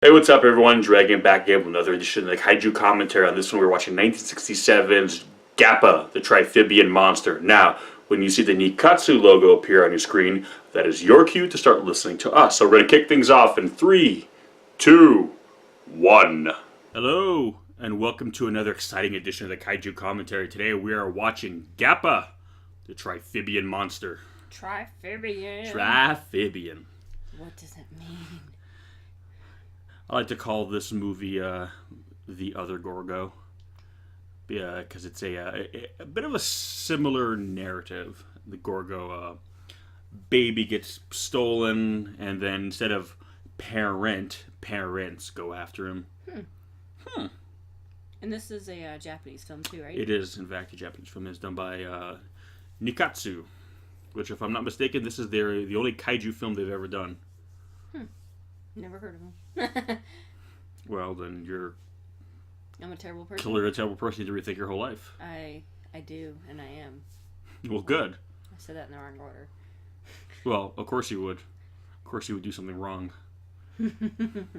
Hey, what's up, everyone? Dragon back again with another edition of the Kaiju commentary. On this one, we're watching 1967's Gappa The Triphibian Monster. Now, when you see the Nikatsu logo appear on your screen, that is your cue to start listening to us. So we're going to kick things off in 3, 2, 1. Hello, and welcome to another exciting edition of the Kaiju commentary. Today we are watching Gappa The Triphibian Monster. Triphibian. What does it mean? I like to call this movie The Other Gorgo. Yeah, because it's a bit of a similar narrative. The Gorgo baby gets stolen, and then instead of parents go after him. And this is a Japanese film too, right? It is, in fact, a Japanese film. It's done by Nikatsu, which, if I'm not mistaken, this is the only kaiju film they've ever done. Never heard of him. Well, then I'm a terrible person. you're a terrible person. You need to rethink your whole life. I do, and I am. Well, good. I said that in the wrong order. Well, of course you would. Of course you would do something wrong. Man,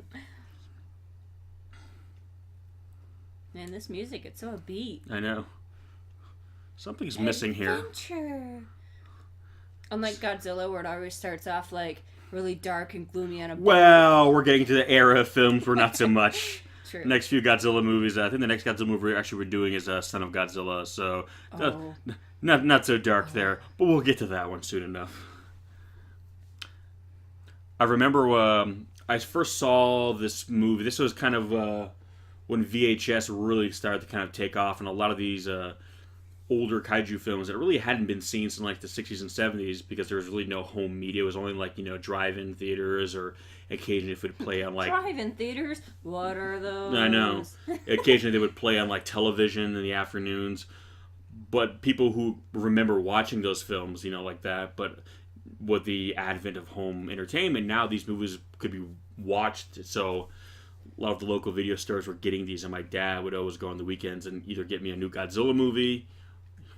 this music, it's so upbeat. I know. Something's missing here. Adventure. Unlike Godzilla, where it always starts off like really dark and gloomy on a boat. Well, we're getting to the era of films where not so much. True. Next few Godzilla movies, I think the next Godzilla movie we're doing is Son of Godzilla, so not so dark there, but we'll get to that one soon enough. I remember I first saw this movie. This was kind of when VHS really started to kind of take off, and a lot of these older kaiju films that really hadn't been seen since like the 60s and 70s, because there was really no home media. It was only like, drive-in theaters, or occasionally it would play on like drive-in theaters. What are those? I know. Occasionally they would play on like television in the afternoons. But people who remember watching those films, like that, but with the advent of home entertainment, now these movies could be watched. So a lot of the local video stores were getting these, and my dad would always go on the weekends and either get me a new Godzilla movie.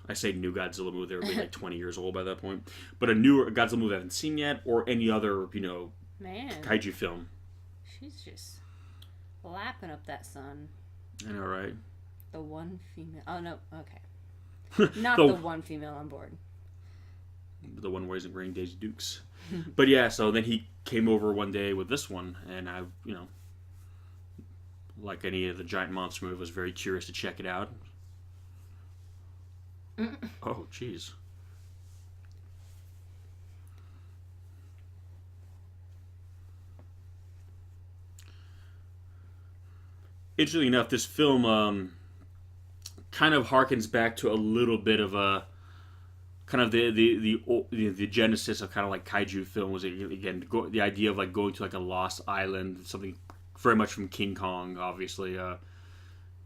I say new Godzilla movie, they were like 20 years old by that point. But a newer Godzilla movie I haven't seen yet, or any other, Man, kaiju film. She's just lapping up that sun. I know, right? The one female. Oh, no. Okay. Not the one female on board. The one where he's wearing Daisy Dukes. But yeah, so then he came over one day with this one, and I, like any of the giant monster movies, was very curious to check it out. Oh, jeez. Interestingly enough, this film kind of harkens back to a little bit of a kind of the genesis of kind of like kaiju films. Again, the idea of like going to like a lost island, something very much from King Kong, obviously.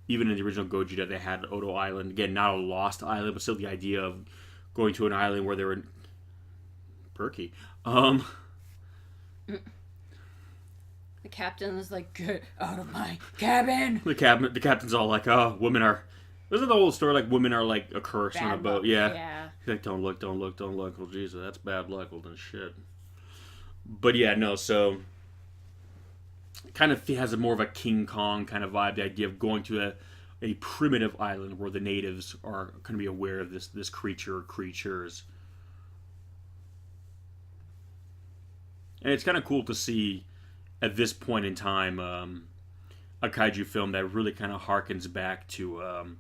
Even in the original Gojira, they had Odo Island. Again, not a lost island, but still the idea of going to an island where they were perky. The captain is like, "Get out of my cabin!" The captain's all like, "Oh, women are..." Isn't the whole story like women are like a curse on a boat? Luck. Yeah. He's like, don't look. Well, Jesus, that's bad luck. Well, then shit. But yeah, no, so kind of has a more of a King Kong kind of vibe. The idea of going to a primitive island where the natives are going to be aware of this creature or creatures. And it's kind of cool to see at this point in time a kaiju film that really kind of harkens back to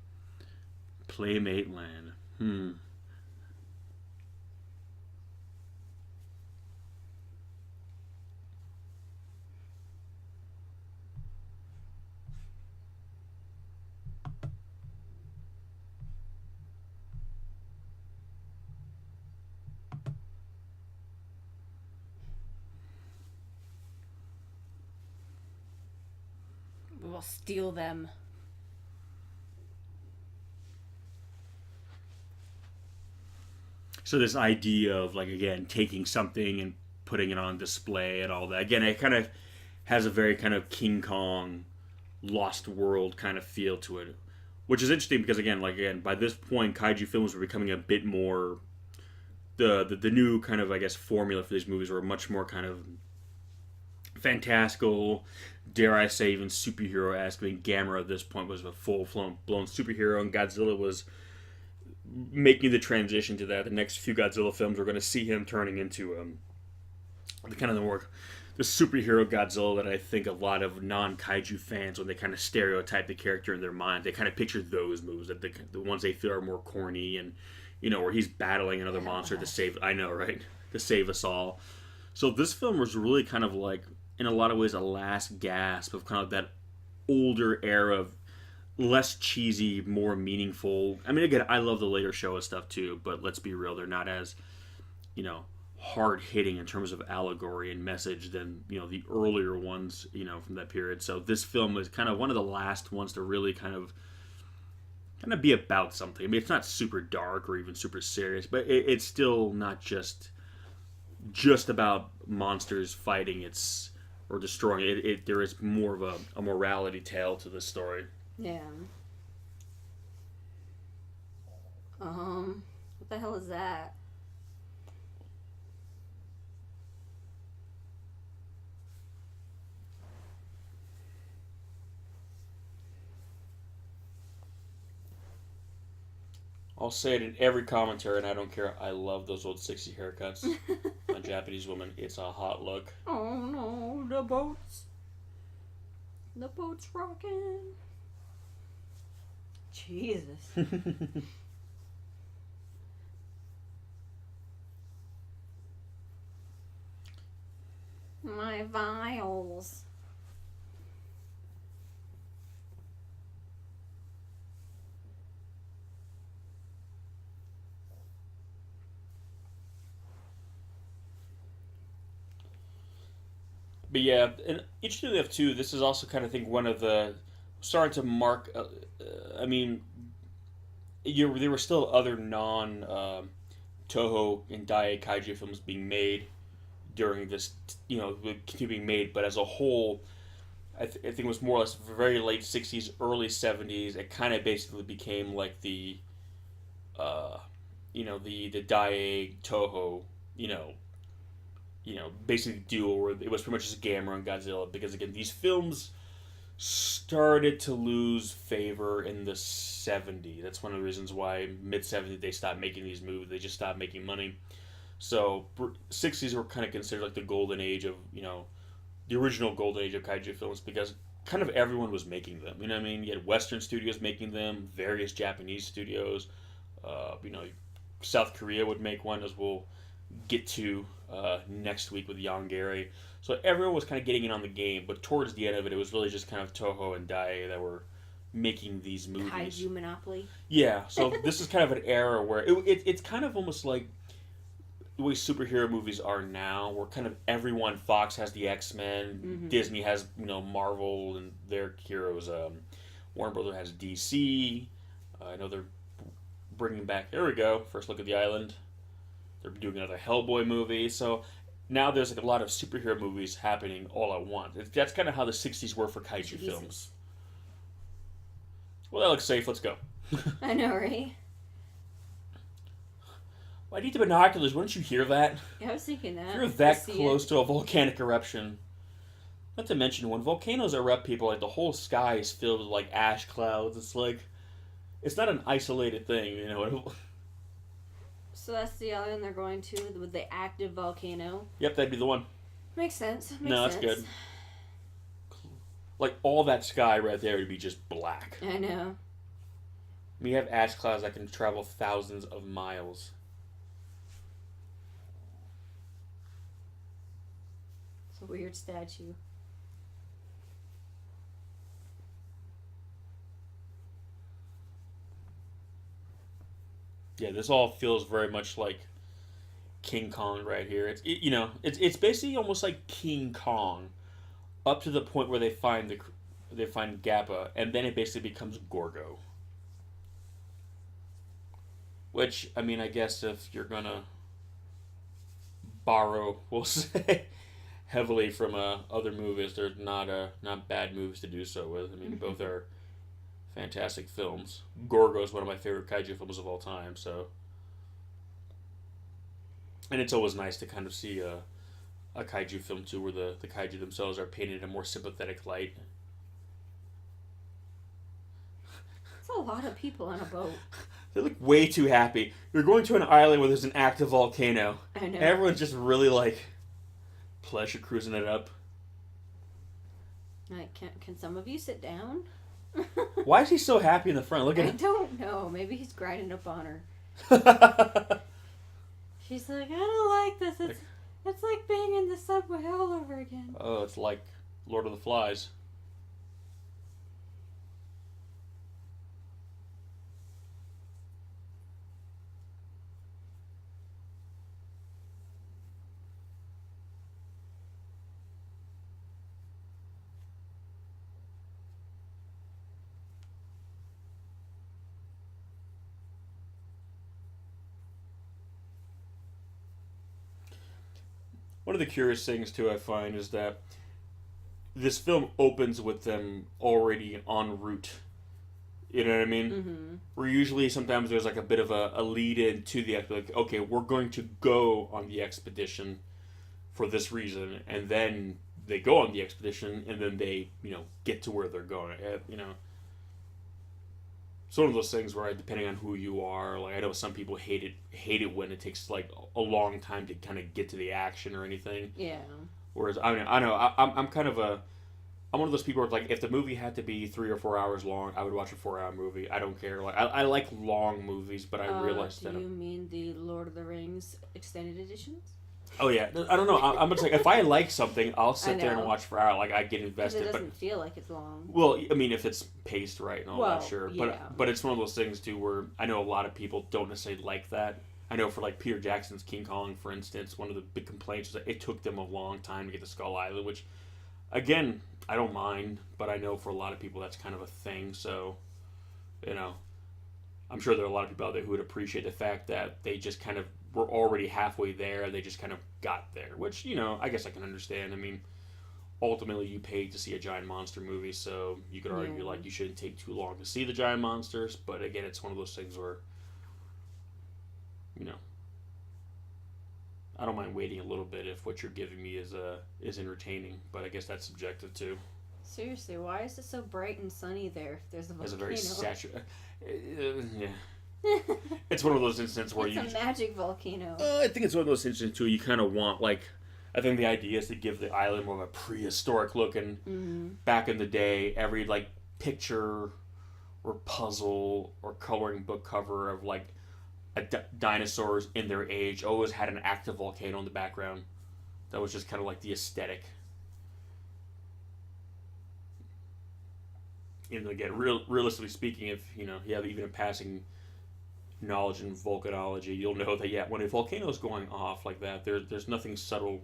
Playmate Land. We will steal them. So this idea of like, again, taking something and putting it on display and all that. Again, it kind of has a very kind of King Kong, Lost World kind of feel to it, which is interesting because again, by this point, kaiju films were becoming a bit more the new kind of, I guess, formula for these movies were much more kind of fantastical, dare I say, even superhero-esque. I mean, Gamera at this point was a full-blown superhero, and Godzilla was making the transition to that. The next few Godzilla films, we're going to see him turning into the kind of the superhero Godzilla that I think a lot of non-kaiju fans, when they kind of stereotype the character in their mind, they kind of picture those moves, that the ones they feel are more corny, and where he's battling another monster to save. I know, right? To save us all. So this film was really kind of like, in a lot of ways, a last gasp of kind of that older era of less cheesy, more meaningful. I mean, again, I love the later Showa stuff too, but let's be real, they're not as, hard hitting in terms of allegory and message than, the earlier ones, from that period. So this film was kind of one of the last ones to really kind of be about something. I mean, it's not super dark or even super serious, but it's still not just about monsters fighting or destroying it. There is more of a morality tale to this story. Yeah. What the hell is that? I'll say it in every commentary, and I don't care. I love those old 60s haircuts on Japanese women. It's a hot look. Oh no, the boat's rocking. Jesus. My vials. But yeah, and interestingly enough too, this is also kind of, I think, one of the starting to mark. I mean, there were still other non Toho and Dai kaiju films being made during this, continue being made, but as a whole, I think it was more or less very late '60s, early '70s. It kind of basically became like the Dai Toho, basically duo, where it was pretty much just Gamera and Godzilla, because again, these films started to lose favor in the '70s. That's one of the reasons why mid '70s they stopped making these movies. They just stopped making money. So '60s were kind of considered like the golden age of, the original golden age of kaiju films, because kind of everyone was making them. You know what I mean? You had Western studios making them, various Japanese studios. South Korea would make one, as we'll get to next week with Yongary. So everyone was kind of getting in on the game, but towards the end of it, it was really just kind of Toho and Dai that were making these movies. Kaiju monopoly. Yeah, so this is kind of an era where it's kind of almost like the way superhero movies are now, where kind of everyone, Fox has the X-Men, Disney has, Marvel and their heroes, Warner Brothers has DC, I know they're bringing back, there we go, First Look at the Island, they're doing another Hellboy movie, so now there's like a lot of superhero movies happening all at once. That's kind of how the '60s were for kaiju films. Well, that looks safe, let's go. I know, right? Well, I need the binoculars, wouldn't you hear that? Yeah, I was thinking that. You're that close to a volcanic eruption. Not to mention, when volcanoes erupt, people, like, the whole sky is filled with, like, ash clouds. It's like, it's not an isolated thing, So that's the island they're going to, with the active volcano? Yep, that'd be the one. Makes sense. That's good. Like, all that sky right there would be just black. I know. We have ash clouds that can travel thousands of miles. It's a weird statue. Yeah, this all feels very much like King Kong right here. It's basically almost like King Kong, up to the point where they find Gappa, and then it basically becomes Gorgo. Which, I mean, I guess if you're gonna borrow, we'll say, heavily from other movies, there's not bad movies to do so with. I mean, both are fantastic films. Gorgo is one of my favorite kaiju films of all time, so. And it's always nice to kind of see a kaiju film too, where the kaiju themselves are painted in a more sympathetic light. It's a lot of people on a boat. They look way too happy. You're going to an island where there's an active volcano. I know. Everyone's just really like pleasure cruising it up. Like, can some of you sit down? Why is he so happy in the front? Look at I him. don't know. Maybe he's grinding up on her. She's like, I don't like this. It's like being in the subway all over again. Oh, it's like Lord of the Flies. One of the curious things too I find is that this film opens with them already en route. You know what I mean? Mm-hmm. Where usually sometimes there's like a bit of a lead in to the like, okay, we're going to go on the expedition for this reason, and then they go on the expedition, and then they get to where they're going. It's one of those things where, depending on who you are, like I know some people hate it when it takes like a long time to kind of get to the action or anything. Yeah. Whereas I'm kind of I'm one of those people where like if the movie had to be 3 or 4 hours long, I would watch a 4-hour movie. I don't care. Like I like long movies, but I realize that. Do you mean the Lord of the Rings extended editions? Oh yeah, I don't know. I'm just like if I like something, I'll sit there and watch for hours. Like I get invested. It doesn't feel like it's long. Well, I mean, if it's paced right and all that, sure. Yeah. But it's one of those things too where I know a lot of people don't necessarily like that. I know for like Peter Jackson's King Kong, for instance, one of the big complaints was that it took them a long time to get to Skull Island, which, again, I don't mind, but I know for a lot of people that's kind of a thing. So, I'm sure there are a lot of people out there who would appreciate the fact that they just kind of were already halfway there. They just kind of got there, which, I guess I can understand. I mean, ultimately you paid to see a giant monster movie, so you could argue like you shouldn't take too long to see the giant monsters. But again, it's one of those things where, I don't mind waiting a little bit if what you're giving me is entertaining. But I guess that's subjective too. Seriously, why is it so bright and sunny there? There's a volcano. It's a very saturated. Yeah. It's one of those instances where it's a magic volcano. I think it's one of those instances too. You kind of want like, I think the idea is to give the island more of a prehistoric look, and back in the day, every like picture or puzzle or coloring book cover of like dinosaurs in their age always had an active volcano in the background. That was just kind of like the aesthetic. And again, realistically speaking, if you have even a passing knowledge in volcanology, you'll know that when a volcano is going off like that, there's nothing subtle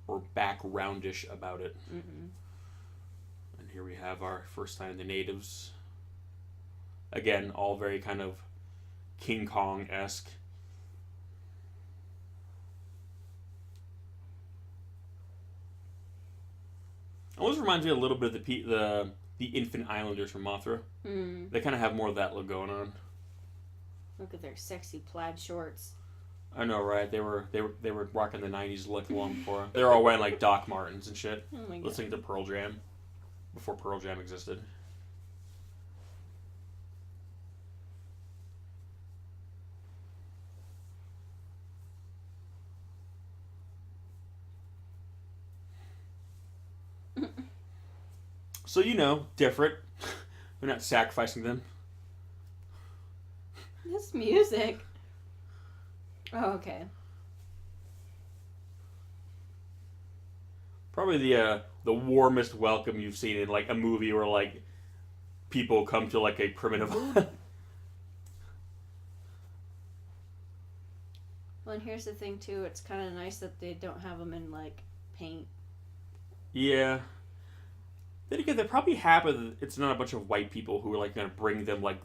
or backgroundish about it. Mm-mm. And here we have our first time the natives. Again, all very kind of King Kong-esque. Almost reminds me a little bit of the Infant Islanders from Mothra. Mm. They kind of have more of that look going on. Look at their sexy plaid shorts. I know, right? They were rocking the '90s look long before. They were all wearing like Doc Martens and shit, listening to Pearl Jam before Pearl Jam existed. So different. We're not sacrificing them. This music. Oh, okay. Probably the warmest welcome you've seen in like a movie where like people come to like a primitive. Well, and here's the thing too. It's kind of nice that they don't have them in like paint. Yeah. Then again, they probably happen. It's not a bunch of white people who are like gonna bring them like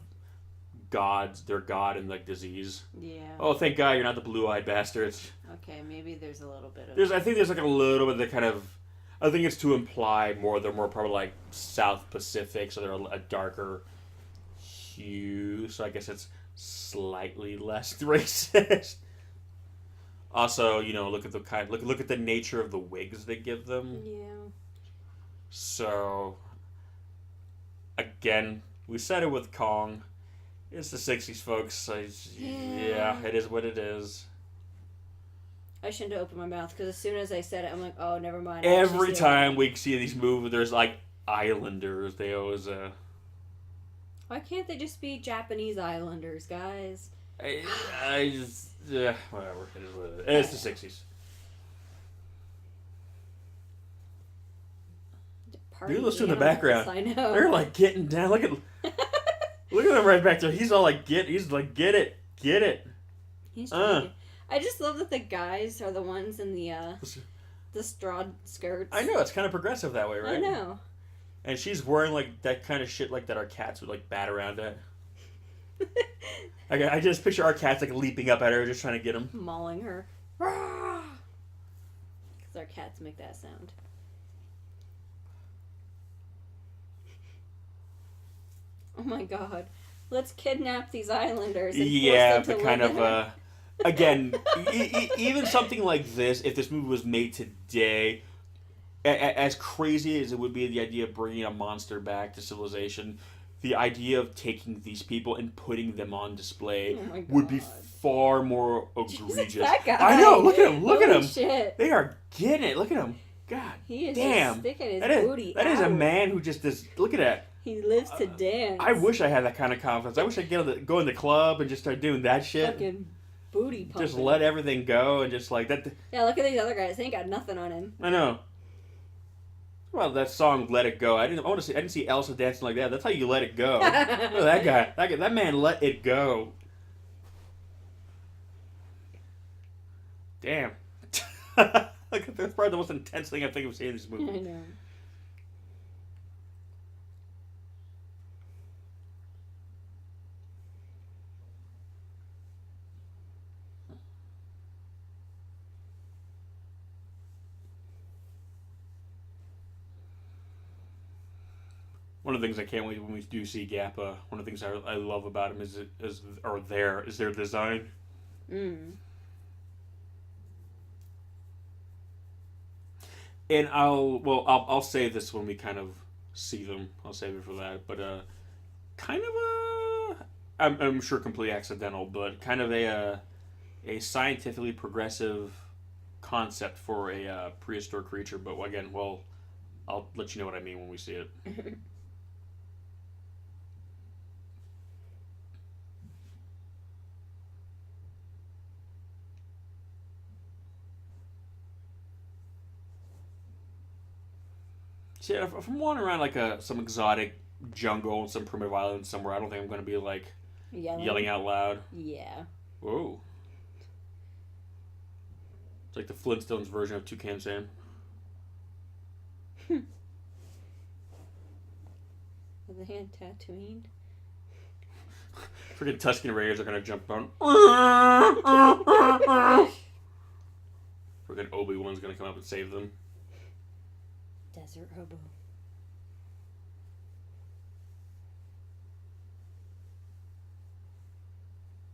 their god and like disease. Yeah. Oh, thank God you're not the blue-eyed bastards. Okay, maybe there's a little bit of. I think there's like a little bit of the kind of. I think it's to imply they're more probably like South Pacific, so they're a darker hue. So I guess it's slightly less racist. Also, look at look at the nature of the wigs they give them. Yeah. So, again, we said it with Kong. It's the 60s, folks. Yeah, it is what it is. I shouldn't have opened my mouth because as soon as I said it, I'm like, oh, never mind. Every time we see these movies, there's like islanders. They always. Why can't they just be Japanese islanders, guys? I just. Yeah, whatever. It is what it is. It's the 60s. You listen to the background. I know. They're like getting down. Look at him right back there. He's all like, get it. He's trying I just love that the guys are the ones in the straw skirts. I know, it's kind of progressive that way, right? I know. And she's wearing like that kind of shit like that our cats would like bat around at. I just picture our cats like leaping up at her, just trying to get him. Mauling her. Because our cats make that sound. Oh my god. Let's kidnap these islanders and force them to but kind live of, again, even something like this, if this movie was made today, as crazy as it would be the idea of bringing a monster back to civilization, the idea of taking these people and putting them on display would be far more egregious. Jesus, that guy. I know, look at him, Holy shit. They are getting it, look at him. God he is damn. Just sticking his booty That is a man who just does, look at that. He lives to dance. I wish I had that kind of confidence. I wish I could go in the club and just start doing that shit. Fucking booty pumping. Just let everything go and just like that. Yeah, look at these other guys. They ain't got nothing on him. I know. Well, that song "Let It Go." I didn't see Elsa dancing like that. That's how you let it go. Look at that guy. That man let it go. Damn. Like that's probably the most intense thing I think I've seen in this movie. I know. One of the things I can't wait when we do see Gappa. One of the things I love about him is their design. Mm. And I'll save this when we kind of see them. I'll save it for that. But kind of I'm sure completely accidental, but kind of a scientifically progressive concept for a prehistoric creature. But again, I'll let you know what I mean when we see it. See, if I'm wandering around like some exotic jungle, some primitive island somewhere, I don't think I'm going to be like yelling out loud. Yeah. Whoa. It's like the Flintstones version of Toucan Sam. With the hand Tatooine. Freaking Tusken Raiders are going to jump on. Freaking Obi-Wan's going to come up and save them. Desert hobo.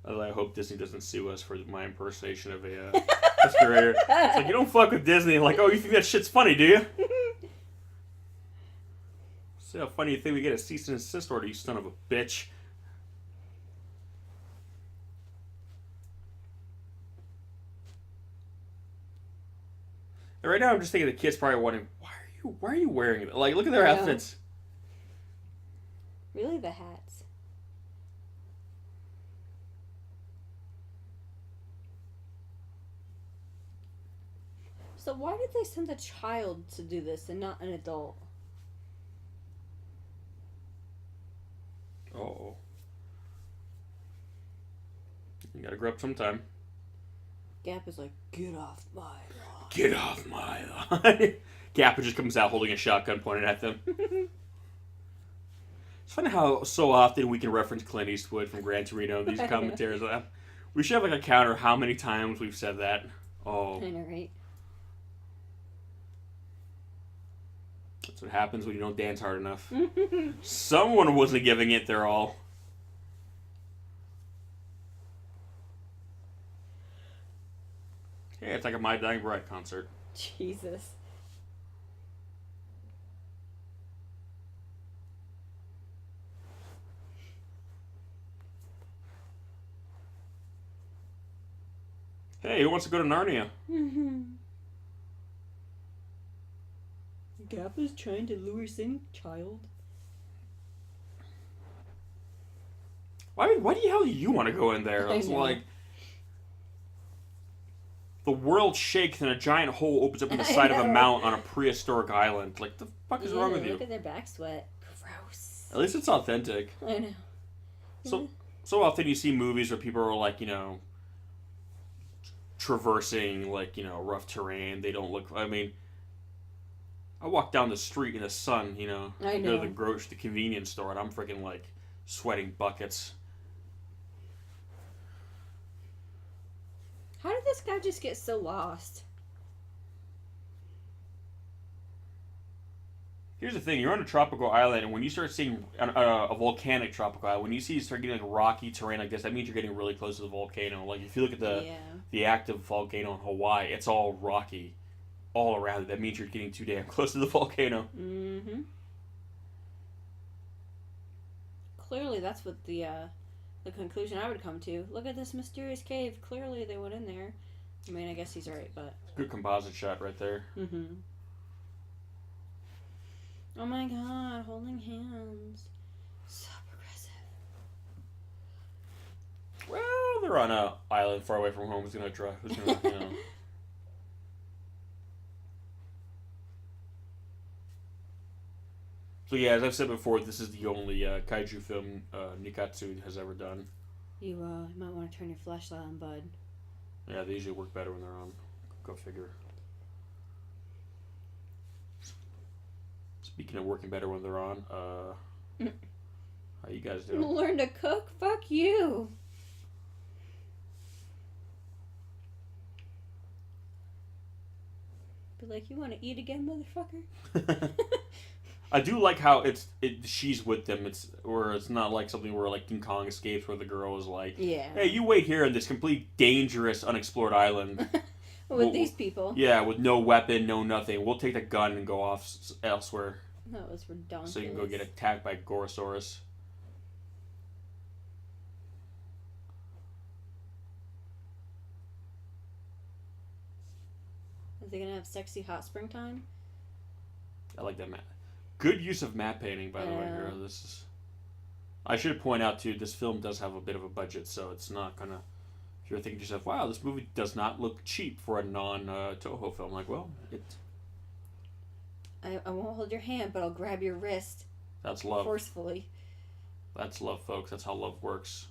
I hope Disney doesn't sue us for my impersonation of a Tusken Raider. It's like, you don't fuck with Disney. Like, oh, you think that shit's funny, do you? See how funny you think we get a cease and desist order, you son of a bitch. And right now, I'm just thinking the kids probably wondering, why are you wearing it? Like, look at their outfits. Really, the hats. So why did they send a child to do this and not an adult? Oh. You gotta grow up sometime. Gappa's like, get off my lawn. Get off my lawn. Gappa just comes out holding a shotgun pointed at them. It's funny how so often we can reference Clint Eastwood from Gran Torino in these commentaries. We should have like a counter how many times we've said that. Oh. I know, right? That's what happens when you don't dance hard enough. Someone wasn't giving it their all. Yeah, it's like a My Dying Bride concert. Jesus. Hey, who wants to go to Narnia? Gappa's trying to lure us in, child. Why the hell do you want to go in there? It's like the world shakes and a giant hole opens up in the side of a mountain on a prehistoric island. Like, the fuck is wrong with you? Look at their back sweat. Gross. At least it's authentic. I know. So often you see movies where people are like, traversing like, rough terrain. They don't look. I mean, I walk down the street in the sun, I go know. to the convenience store, and I'm freaking like sweating buckets. How did this guy just get so lost? Here's the thing: you're on a tropical island, and when you start seeing a volcanic tropical island, when you start getting like rocky terrain like this, that means you're getting really close to the volcano. Like if you look at the active volcano in Hawaii, it's all rocky, all around it. That means you're getting too damn close to the volcano. Mm-hmm. Clearly, that's what the conclusion I would come to. Look at this mysterious cave. Clearly, they went in there. I mean, I guess he's right, but Good composite shot right there. Mm-hmm. Oh my god, holding hands. So progressive. Well, they're on a island far away from home. Who's gonna try? Who's gonna, So yeah, as I've said before, this is the only kaiju film Nikatsu has ever done. You might want to turn your flashlight on, bud. Yeah, they usually work better when they're on. Go figure. Speaking of working better when they're on, how you guys doing? Learn to cook? Fuck you. Be like, you want to eat again, motherfucker? I do like how she's with them. It's not like something where like King Kong escapes, where the girl is like, yeah, hey, you wait here on this complete dangerous, unexplored island. with these people. Yeah, with no weapon, no nothing. We'll take the gun and go off elsewhere. That was redundant. So you can go get attacked by Gorosaurus. Is he gonna have sexy hot springtime? I like that map. Good use of map painting, by the way. Here, this is. I should point out too. This film does have a bit of a budget, so it's not gonna. If you're thinking to yourself, "Wow, this movie does not look cheap for a non-Toho film," like, well, it. I won't hold your hand, but I'll grab your wrist. That's love. Forcefully. That's love, folks. That's how love works.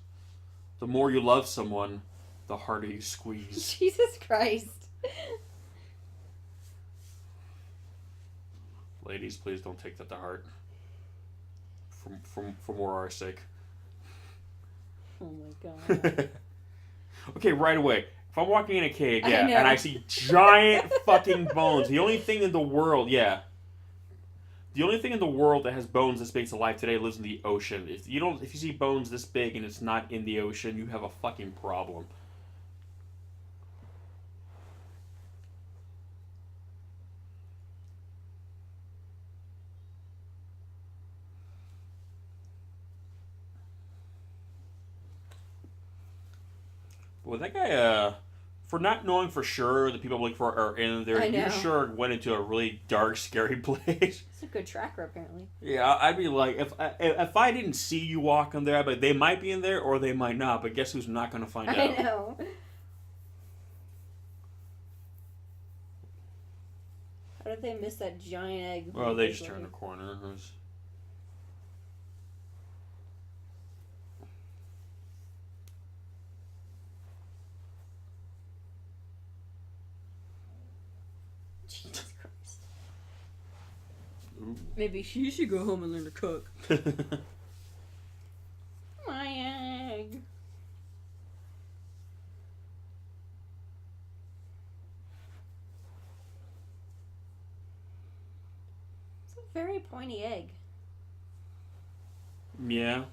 The more you love someone, the harder you squeeze. Jesus Christ. Ladies, please don't take that to heart. For more our sake. Oh my god. Okay, right away. If I'm walking in a cave, and I see giant fucking bones, the only thing in the world, the only thing in the world that has bones this big to life today lives in the ocean. If you see bones this big and it's not in the ocean, you have a fucking problem. Well, that guy, for not knowing for sure the people I'm looking for are in there, you sure went into a really dark, scary place. It's a good tracker, apparently. Yeah, I'd be like, if I didn't see you walk in there, but they might be in there or they might not. But guess who's not going to find out? I know. How did they miss that giant egg? Well, they just turned the corner. Jesus Christ. Ooh. Maybe she should go home and learn to cook. My egg. It's a very pointy egg. Yeah.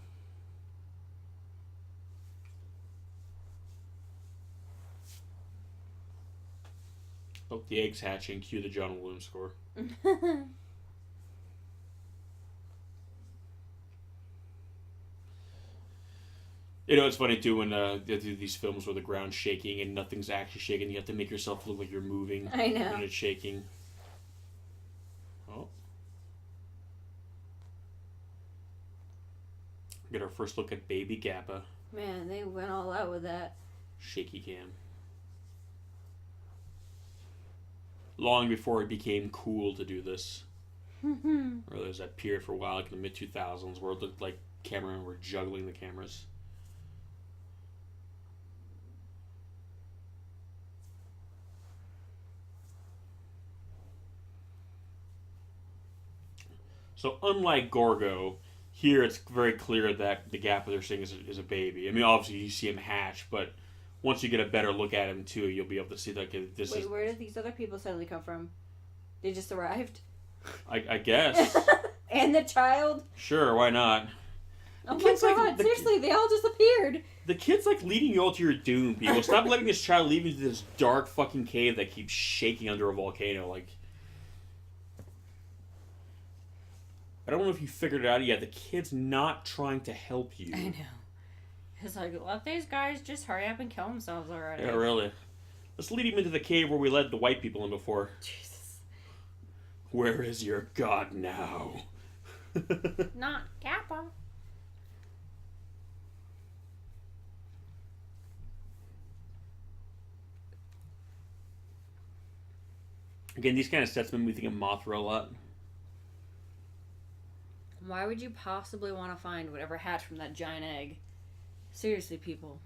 Oh, the egg's hatching. Cue the John Williams score. You know, it's funny too when they do these films where the ground's shaking and nothing's actually shaking. You have to make yourself look like you're moving. I know. When it's shaking. Oh. Get our first look at baby Gappa. Man, they went all out with that. Shaky cam. Long before it became cool to do this. Or there was that period for a while, like in the mid-2000s, where it looked like cameramen were juggling the cameras. So unlike Gorgo, here it's very clear that the Gappa they're seeing is a baby. I mean, obviously you see him hatch, but once you get a better look at him too, you'll be able to see that this is... Wait, where did these other people suddenly come from? They just arrived? I guess. And the child? Sure, why not? Oh my god, seriously, they all just appeared. The kid's like leading you all to your doom, people. Stop letting this child lead you to this dark fucking cave that keeps shaking under a volcano. Like, I don't know if you figured it out yet. The kid's not trying to help you. I know. It's like, let these guys just hurry up and kill themselves already. Yeah, really. Let's lead him into the cave where we led the white people in before. Jesus. Where is your god now? Not Gappa. Again, these kind of sets make me think of Mothra a lot. Why would you possibly want to find whatever hatched from that giant egg? Seriously, people.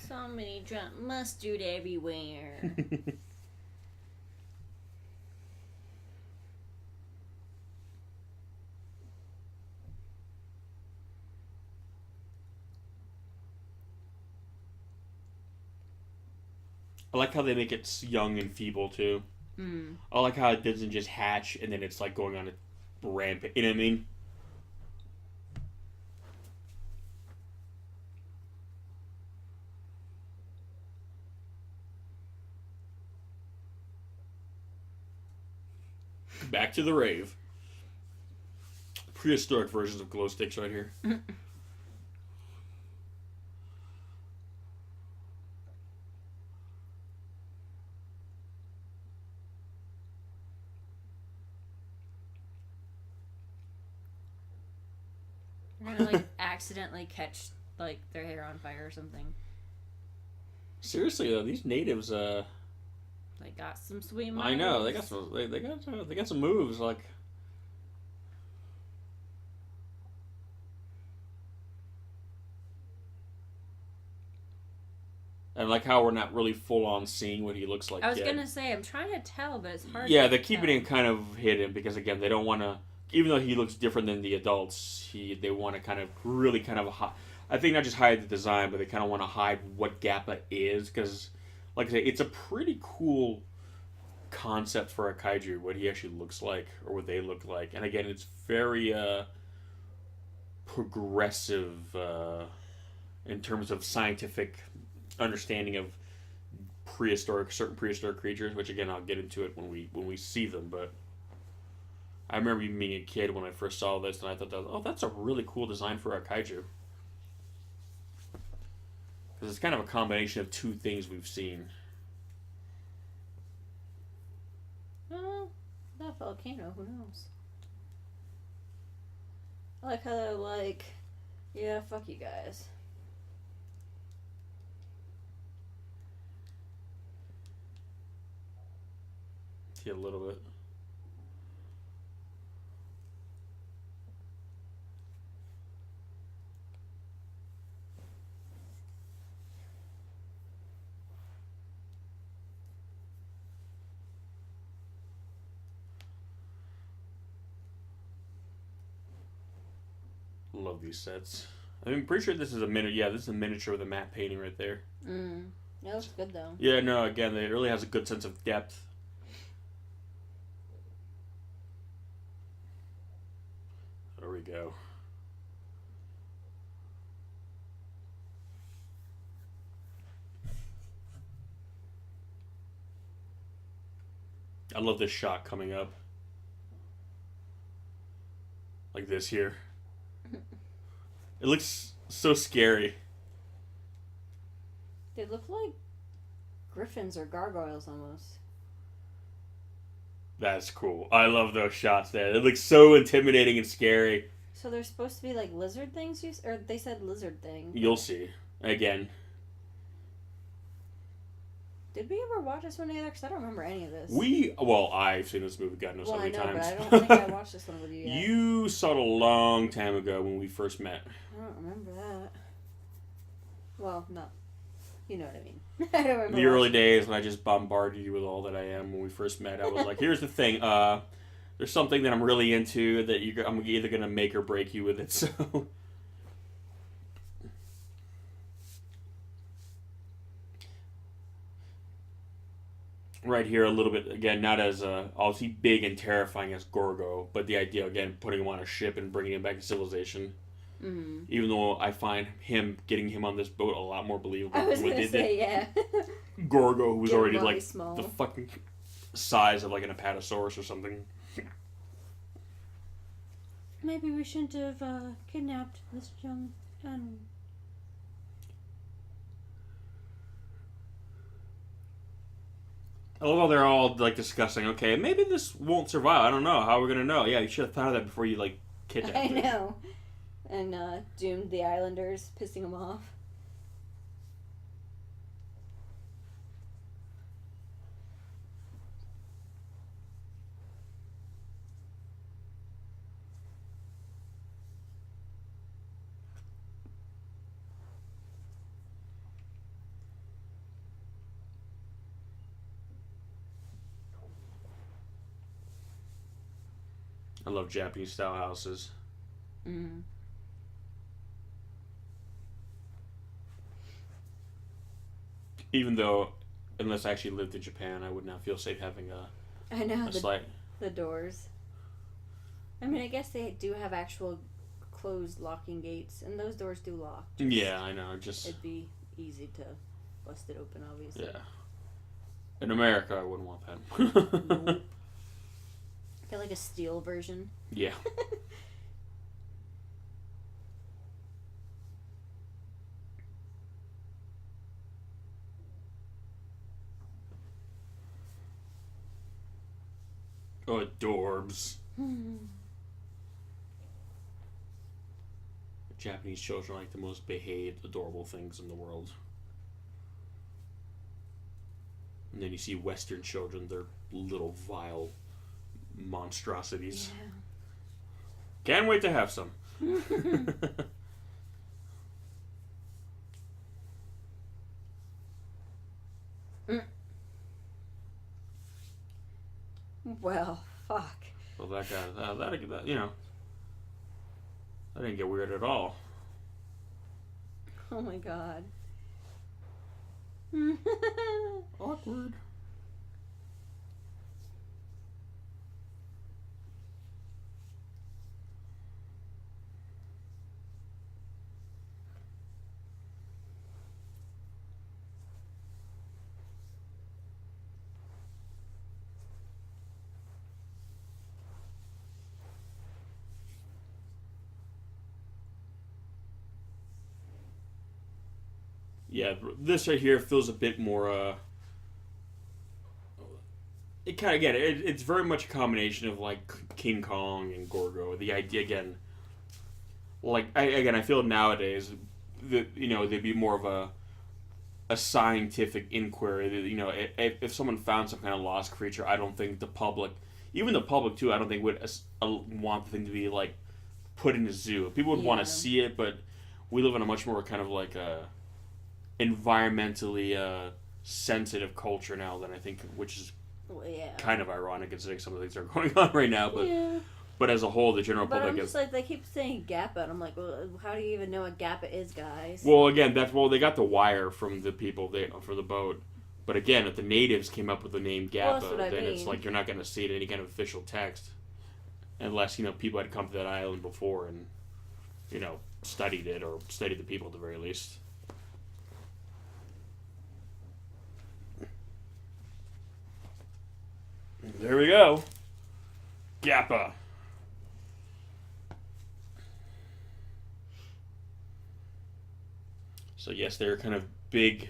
So many drunk mustard everywhere. I like how they make it young and feeble, too. Mm. I like how it doesn't just hatch and then it's like going on a rampage. You know what I mean? Back to the rave. Prehistoric versions of glow sticks right here. They're gonna like accidentally catch like their hair on fire or something. Seriously though, these natives, They got some sweet moves. I know they got some, they got some moves like. And like how we're not really full on seeing what he looks like. I was yet. gonna say I'm trying to tell, but it's hard. Yeah, they're keeping it kind of hidden because again they don't want to. Even though he looks different than the adults, they want to kind of really kind of I think not just hide the design, but they kind of want to hide what Gappa is because, like I say, it's a pretty cool concept for a kaiju, what he actually looks like or what they look like, and again, it's very progressive in terms of scientific understanding of certain prehistoric creatures, which again I'll get into it when we see them, but. I remember even being a kid when I first saw this, and I thought, that's a really cool design for a kaiju. Because it's kind of a combination of two things we've seen. Well, that volcano, who knows? I like how they're like, yeah, fuck you guys. See a little bit. Love these sets. I'm pretty sure this is a this is a miniature with a matte painting right there. Mm. It looks good though. Yeah, no, again, it really has a good sense of depth. There we go. I love this shot coming up. Like this here. It looks so scary. They look like griffins or gargoyles almost. That's cool. I love those shots there. It looks so intimidating and scary. So they're supposed to be like lizard things, or they said lizard thing. You'll see. Again. Did we ever watch this one together? Because I don't remember any of this. I've seen this movie God knows how many times. But I don't think I watched this one with you yet. You saw it a long time ago when we first met. I don't remember that. Well, no. You know what I mean. I don't remember. The early days when I just bombarded you with all that I am when we first met, I was like, here's the thing. There's something that I'm really into that I'm either going to make or break you with it, so... Right here, a little bit, again, not as obviously big and terrifying as Gorgo, but the idea, again, putting him on a ship and bringing him back to civilization. Mm-hmm. Even though I find getting him on this boat a lot more believable. I was going to say, yeah. Gorgo, who was already like small. the fucking size of like an apatosaurus or something. Maybe we shouldn't have kidnapped this young animal. I love how they're all like discussing, okay, maybe this won't survive. I don't know. How are we going to know? Yeah, you should have thought of that before you like kidnapped it. I know. And doomed the islanders, pissing them off. I love Japanese style houses. Mm-hmm. Even though, unless I actually lived in Japan, I would not feel safe having I know, slide. The doors. I mean, I guess they do have actual closed locking gates, and those doors do lock. Yeah, I know. It'd be easy to bust it open, obviously. Yeah. In America, I wouldn't want that. Nope. Get like a steel version. Yeah. Oh, adorbs. Japanese children are like the most behaved, adorable things in the world. And then you see Western children, they're little vile monstrosities. Yeah. Can't wait to have some. Well, fuck. Well, that guy, that, you know, that didn't get weird at all. Oh my god. Awkward. Yeah, this right here feels a bit more, it kind of, again, it's very much a combination of, like, King Kong and Gorgo. The idea, again, like, I feel nowadays that, you know, there'd be more of a scientific inquiry. That, you know, if someone found some kind of lost creature, I don't think the public, even the public, too, I don't think would want the thing to be, like, put in a zoo. People would want to see it, but we live in a much more kind of, like, environmentally sensitive culture now than I think, which is kind of ironic considering some of the things that are going on right now. But as a whole, the general public I'm just like, they keep saying Gappa, and I'm like, well, how do you even know what Gappa is, guys? Well, again, they got the wire from the people for the boat. But again, if the natives came up with the name Gappa, then it's like you're not going to see it in any kind of official text, unless, you know, people had come to that island before and, you know, studied it or studied the people at the very least. there we go. Gappa. So yes, they're kind of big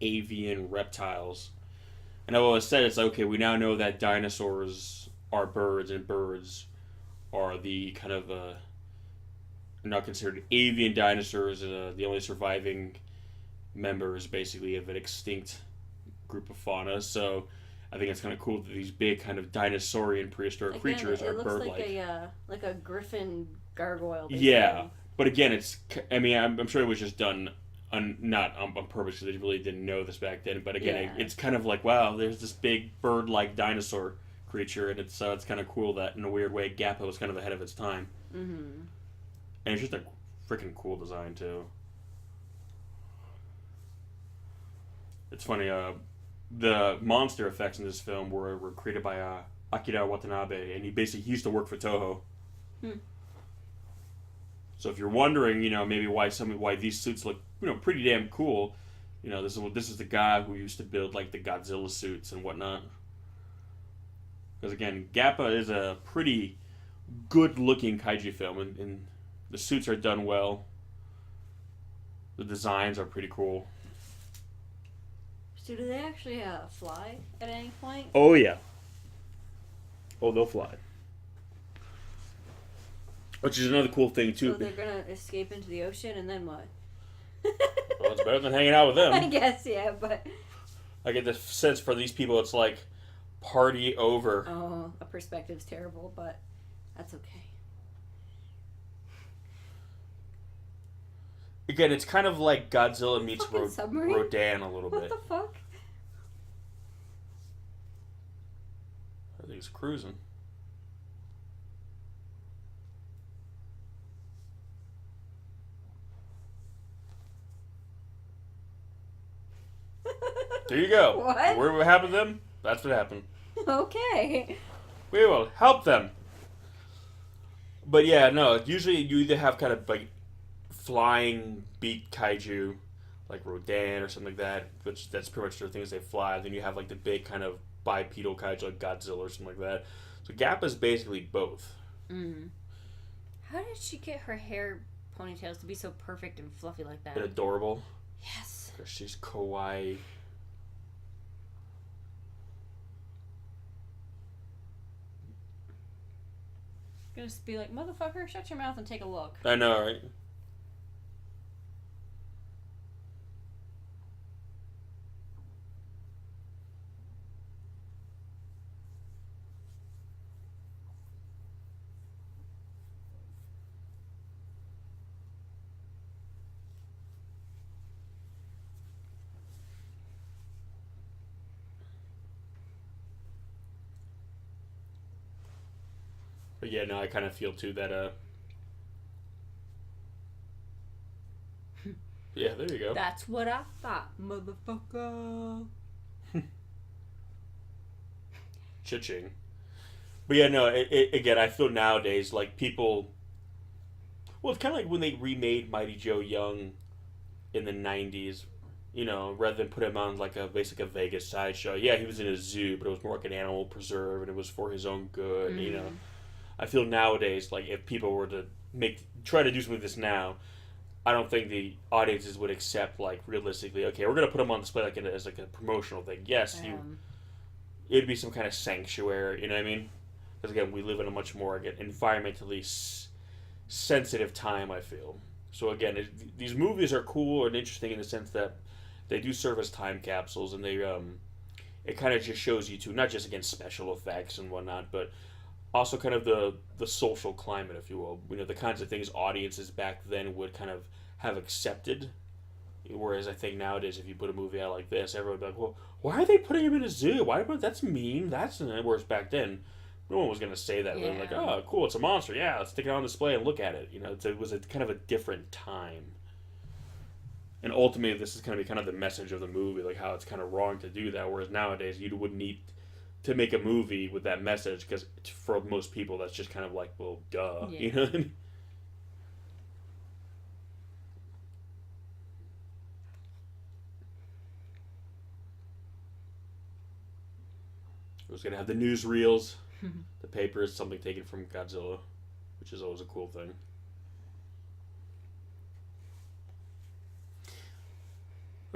avian reptiles. And I've always said it's okay, we now know that dinosaurs are birds and birds are the kind of not considered avian dinosaurs, the only surviving members basically of an extinct group of fauna. So I think it's kind of cool that these big kind of dinosaurian prehistoric creatures are bird-like. It looks like a griffin gargoyle. Basically. Yeah, but again, I'm sure it was just done not on purpose because they really didn't know this back then. But again, it's kind of like, wow, there's this big bird-like dinosaur creature, and it's kind of cool that in a weird way Gappa was kind of ahead of its time. Mm-hmm. And it's just a freaking cool design too. It's funny. The monster effects in this film were created by Akira Watanabe, and he used to work for Toho. So if you're wondering, maybe why these suits look, pretty damn cool, this is the guy who used to build like the Godzilla suits and whatnot. Because again, Gappa is a pretty good-looking kaiju film, and the suits are done well. The designs are pretty cool. So do they actually fly at any point? Oh, yeah. Oh, they'll fly. Which is another cool thing, too. So they're going to escape into the ocean, and then what? Well, it's better than hanging out with them. I guess, yeah, but... I get the sense for these people, it's like, party over. Oh, a perspective's terrible, but that's okay. Again, it's kind of like Godzilla meets Rodan a little bit. What the fuck? I think it's cruising. There you go. What? What happened to them? That's what happened. Okay. We will help them. But yeah, no, usually you either have kind of like flying beak kaiju, like Rodan or something like that, which that's pretty much the things they fly. Then you have like the big kind of bipedal kaiju like Godzilla or something like that. So Gappa is basically both. Mm. How did she get her hair ponytails to be so perfect and fluffy like that? And adorable. Yes. Because she's kawaii. Gonna just be like, motherfucker, shut your mouth and take a look. I know, right? But yeah, no, I kind of feel too that yeah, there you go. That's what I thought, motherfucker. Cha-ching. But yeah, no, again, I feel nowadays like people... Well, it's kind of like when they remade Mighty Joe Young in the 90s, rather than put him on like a Vegas sideshow. Yeah, he was in a zoo, but it was more like an animal preserve, and it was for his own good, I feel nowadays, like, if people were to try to do something like this now, I don't think the audiences would accept, like, realistically, okay, we're going to put him on display as like a promotional thing. Yes, it'd be some kind of sanctuary, you know what I mean? Because, again, we live in a much more, again, environmentally sensitive time, I feel. So, again, these movies are cool and interesting in the sense that they do serve as time capsules, and they, it kind of just shows you, too, not just, again, special effects and whatnot, but... also kind of the social climate, if you will. The kinds of things audiences back then would kind of have accepted. Whereas I think nowadays, if you put a movie out like this, everyone would be like, well, why are they putting him in a zoo? That's mean. Whereas back then, no one was going to say that. Yeah. Like, oh, cool, it's a monster. Yeah, let's stick it on display and look at it. It was a kind of a different time. And ultimately, this is going to be kind of the message of the movie, like how it's kind of wrong to do that. Whereas nowadays, you wouldn't need to make a movie with that message, because for most people that's just kind of like, well, duh. Yeah. You know what I mean? It's going to have the newsreels, the papers, something taken from Godzilla, which is always a cool thing.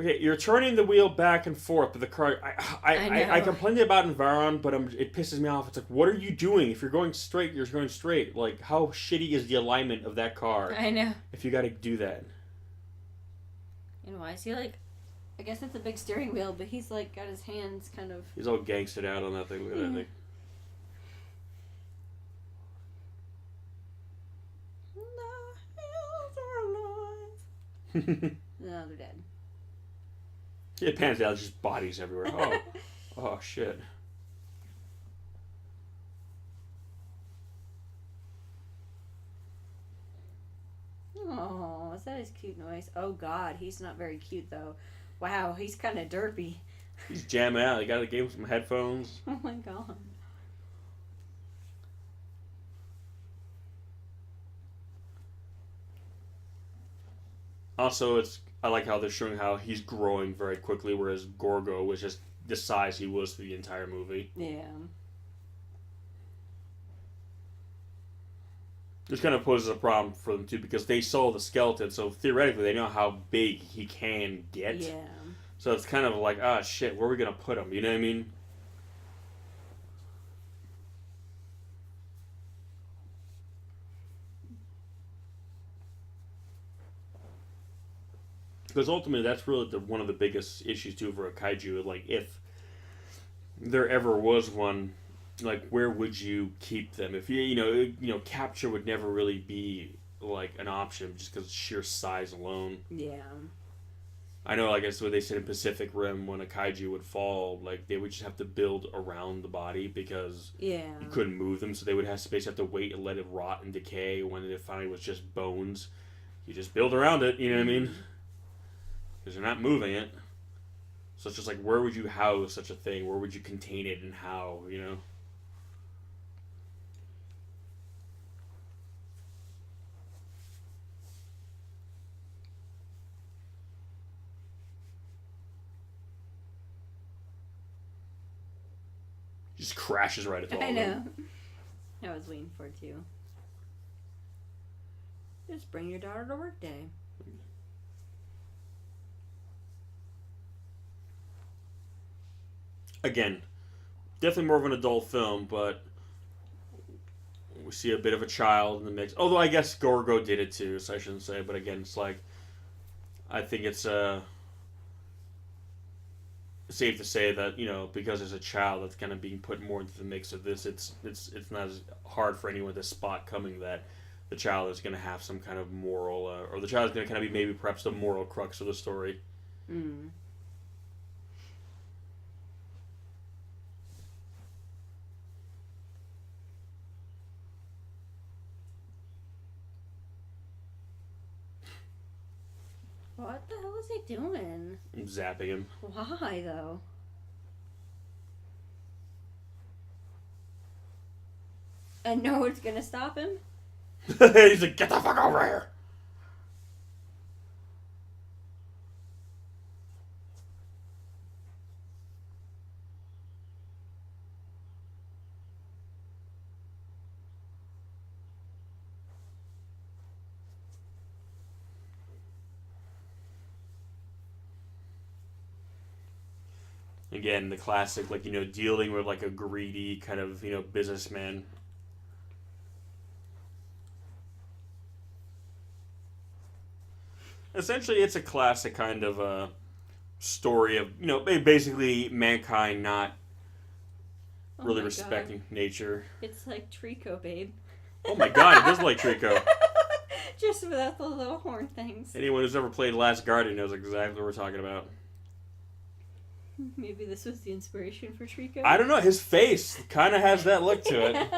Okay, you're turning the wheel back and forth, but the car... I complained about Environ, but it pisses me off. It's like, what are you doing? If you're going straight, you're going straight. Like, how shitty is the alignment of that car? I know. If you got to do that. And why is he like... I guess it's a big steering wheel, but he's like got his hands kind of... He's all gangstered out on that thing. Look at that thing. The hills are alive. No, they're dead. It pans out, just bodies everywhere. Oh, oh shit. Oh, is that his cute noise? Oh God, he's not very cute though. Wow, he's kind of derpy. He's jamming out. They got to give him some headphones. Oh my God. Also, I like how they're showing how he's growing very quickly, whereas Gorgo was just the size he was for the entire movie. Yeah. This kind of poses a problem for them too, because they saw the skeleton, so theoretically they know how big he can get. Yeah. So it's kind of like, ah, shit, where are we gonna put him? You know what I mean? Because ultimately, that's really one of the biggest issues too for a kaiju. Like, if there ever was one, like, where would you keep them? If you know, capture would never really be like an option just because sheer size alone. Yeah. I know, like, that's what they said in Pacific Rim, when a kaiju would fall, like, they would just have to build around the body because you couldn't move them, so they would have to wait and let it rot and decay. When it finally was just bones, you just build around it. You know what I mean? Because they're not moving it. So it's just like, where would you house such a thing? Where would you contain it and how, you know? Just crashes right at the I know. I was waiting for it too. Just bring your daughter to work day. Again, definitely more of an adult film, but we see a bit of a child in the mix. Although I guess Gorgo did it too, so I shouldn't say. But again, it's like, I think it's safe to say that, you know, because there's a child that's kind of being put more into the mix of this, it's not as hard for anyone to spot coming that the child is going to have some kind of moral, or the child is going to kind of be maybe perhaps the moral crux of the story. Mm. What the hell is he doing? I'm zapping him. Why, though? And no one's gonna stop him? He's like, get the fuck over here! Again, the classic, like, you know, dealing with, like, a greedy kind of, you know, businessman. Essentially, it's a classic kind of story of, you know, basically mankind not really respecting nature. It's like Trico, babe. Oh my god, it does like Trico. Just without the little horn things. Anyone who's ever played Last Guardian knows exactly what we're talking about. Maybe this was the inspiration for Trico? I don't know, his face kind of has that look to it.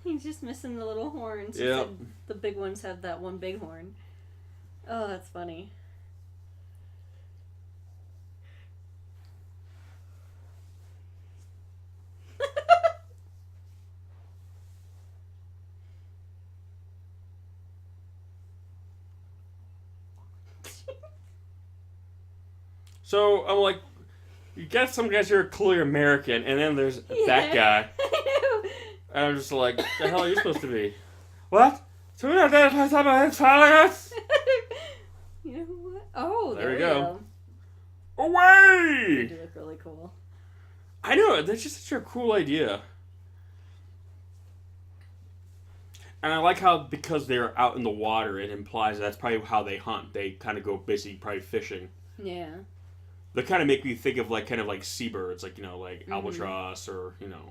He's just missing the little horns. Yeah. The big ones have that one big horn. Oh, that's funny. So, I'm like, You got some guys who are clearly American, and then there's that guy. And I'm just like, what the hell are you supposed to be? What? You know what? Oh, there we go. Away! They do look really cool. I know, that's just such a cool idea. And I like how, because they're out in the water, it implies that's probably how they hunt. They kind of go basically probably fishing. Yeah. They kind of make me think of like kind of like seabirds, like, you know, like albatross or, you know.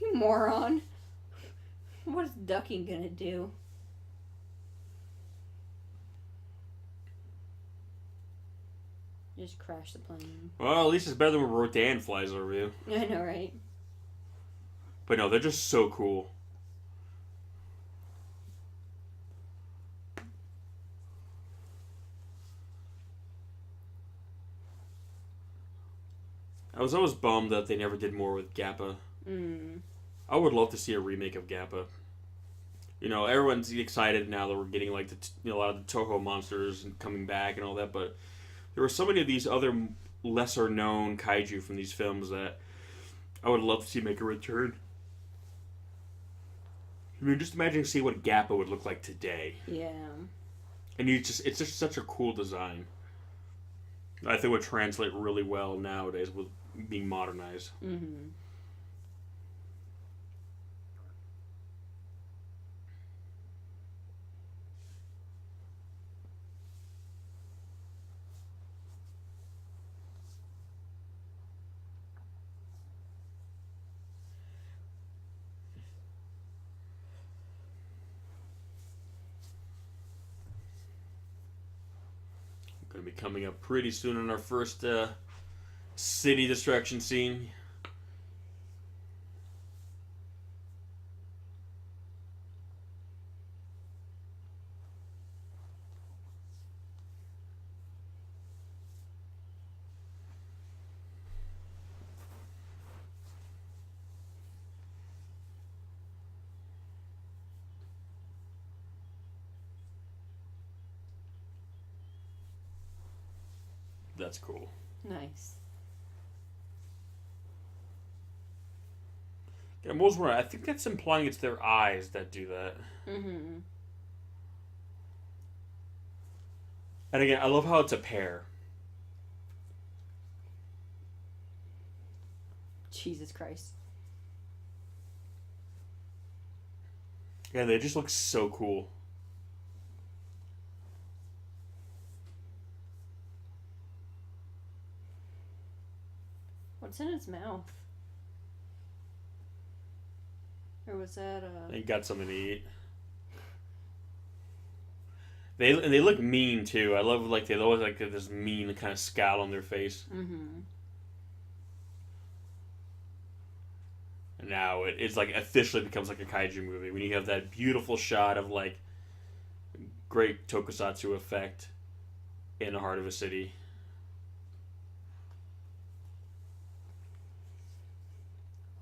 You moron. What is ducking gonna do? Just crash the plane. Well, at least it's better than when Rodan flies over you. I know, right? But no, they're just so cool. I was always bummed that they never did more with Gappa. I would love to see a remake of Gappa. You know, everyone's excited now that we're getting like a lot of the Toho monsters and coming back and all that, but there were so many of these other lesser known kaiju from these films that I would love to see make a return. I mean, just imagine seeing what Gappa would look like today. Yeah. And it's just such a cool design. I think it would translate really well nowadays with being modernized. Mm-hmm. Going to be coming up pretty soon on our first city destruction scene. That's cool. Nice. Yeah, I'm always wondering, I think that's implying it's their eyes that do that. Mm-hmm. And again, I love how it's a pair. Jesus Christ. Yeah, they just look so cool. What's in its mouth? Or was that They got something to eat. They look mean too. I love like they always like this mean kind of scowl on their face. Mm-hmm. And now it's like officially becomes like a kaiju movie when you have that beautiful shot of like great tokusatsu effect in the heart of a city.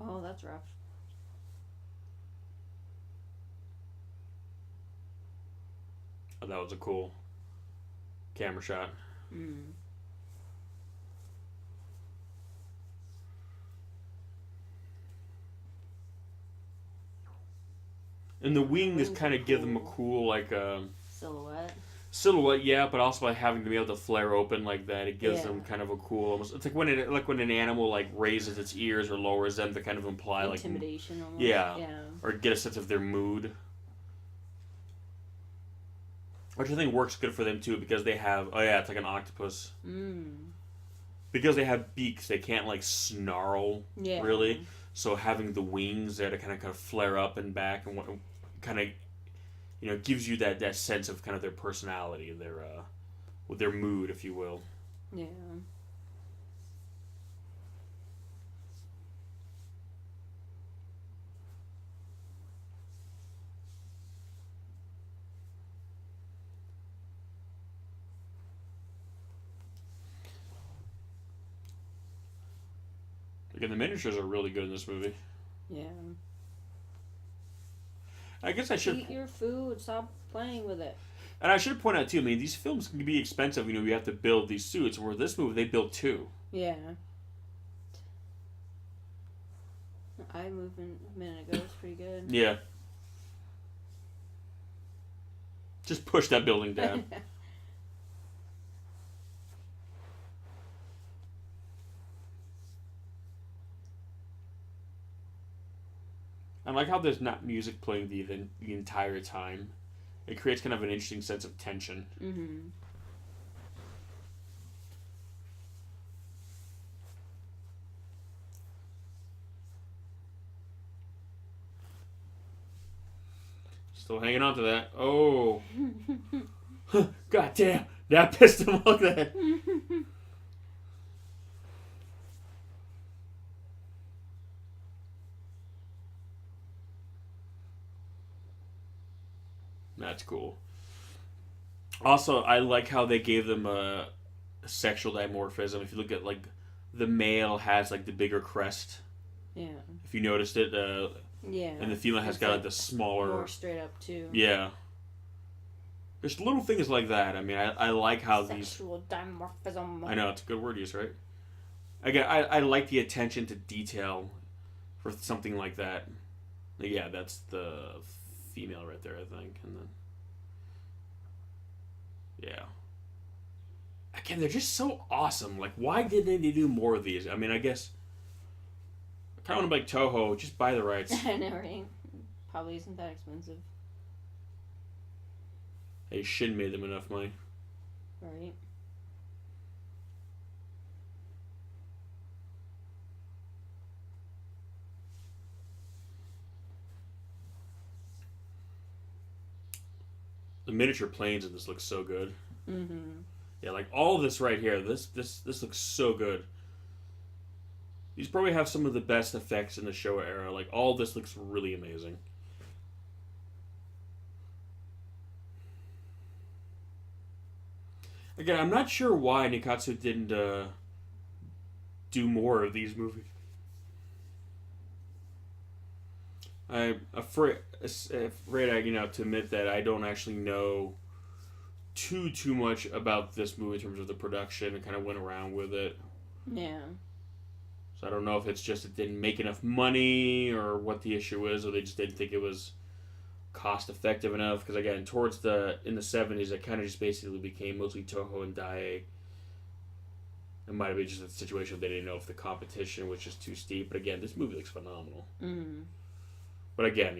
Oh, that's rough. Oh, that was a cool camera shot. Mm. And the wings kind of give them a cool like silhouette, yeah, but also by having to be able to flare open like that, it gives them kind of a cool almost. It's like when an animal like raises its ears or lowers them to kind of imply intimidation like almost. yeah, or get a sense of their mood. Which I think works good for them too because they have it's like an octopus. Because they have beaks, they can't like snarl really. So having the wings there to kind of flare up and back and kind of gives you that sense of kind of their personality, their mood, if you will. Yeah. Again, the miniatures are really good in this movie. Yeah. I guess I should eat your food. Stop playing with it. And I should point out too, I mean, these films can be expensive. You have to build these suits. Where this movie, they built 2. Yeah. Eye movement a minute ago was pretty good. Yeah. Just push that building down. I like how there's not music playing the entire time. It creates kind of an interesting sense of tension. Mm-hmm. Still hanging on to that. Oh. God damn. That pissed him off that. That's cool. Also, I like how they gave them a sexual dimorphism. If you look at, like, the male has, like, the bigger crest. Yeah. If you noticed it. Yeah. And the female has got, like, the smaller... More straight up, too. Yeah. There's little things like that. I mean, I like how Sexual dimorphism. I know, it's a good word use, right? Again, I like the attention to detail for something like that. Yeah, that's the female right there, I think. And then... Yeah. Again, they're just so awesome. Like, why didn't they do more of these? I mean, I guess... I kind of want to be like Toho, just buy the rights. I know, right? Probably isn't that expensive. They shouldn't made them enough money. Right. The miniature planes in this look so good. Mm-hmm. Yeah, like all of this right here, this looks so good. These probably have some of the best effects in the Showa era. Like, all this looks really amazing. Again, I'm not sure why Nikatsu didn't do more of these movies. I'm afraid to admit that I don't actually know too much about this movie in terms of the production. I kind of went around with it. Yeah. So I don't know if it's just it didn't make enough money or what the issue is, or they just didn't think it was cost effective enough. Because again, in the 70s, it kind of just basically became mostly Toho and Daiei. It might have been just a situation where they didn't know if the competition was just too steep. But again, this movie looks phenomenal. Mm-hmm. But again,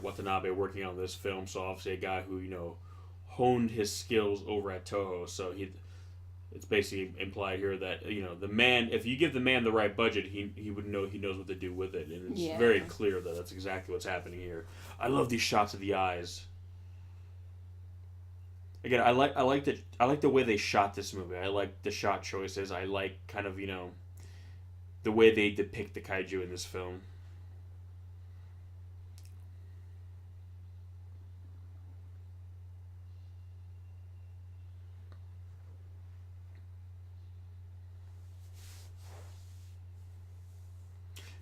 Watanabe working on this film, so obviously a guy who, honed his skills over at Toho, so it's basically implied here that, the man, if you give the man the right budget, he would know, he knows what to do with it, and it's very clear that that's exactly what's happening here. I love these shots of the eyes. Again, I like the way they shot this movie. I like the shot choices. I like kind of, the way they depict the kaiju in this film.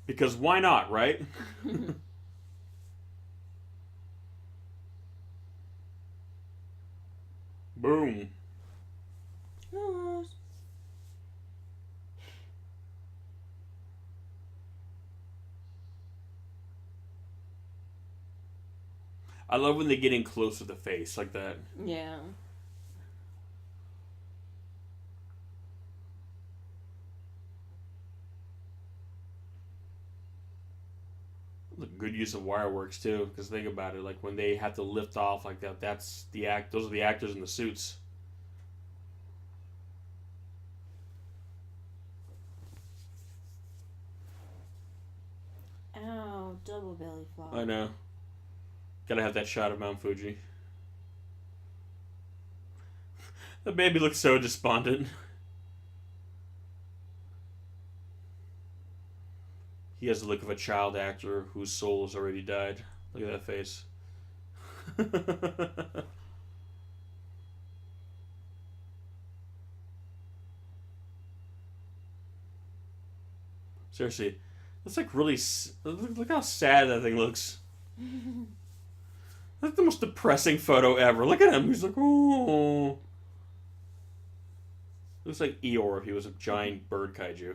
Because why not, right? Boom. I love when they get in close to the face like that. Yeah. Good use of wire works too, because think about it, like when they have to lift off like that, those are the actors in the suits. Ow, double belly flop. I know. Gotta have that shot of Mount Fuji. The baby looks so despondent. He has the look of a child actor whose soul has already died. Look at that face. Seriously, that's like really... Look how sad that thing looks. That's the most depressing photo ever. Look at him. He's like, oh. Looks like Eeyore if he was a giant bird kaiju.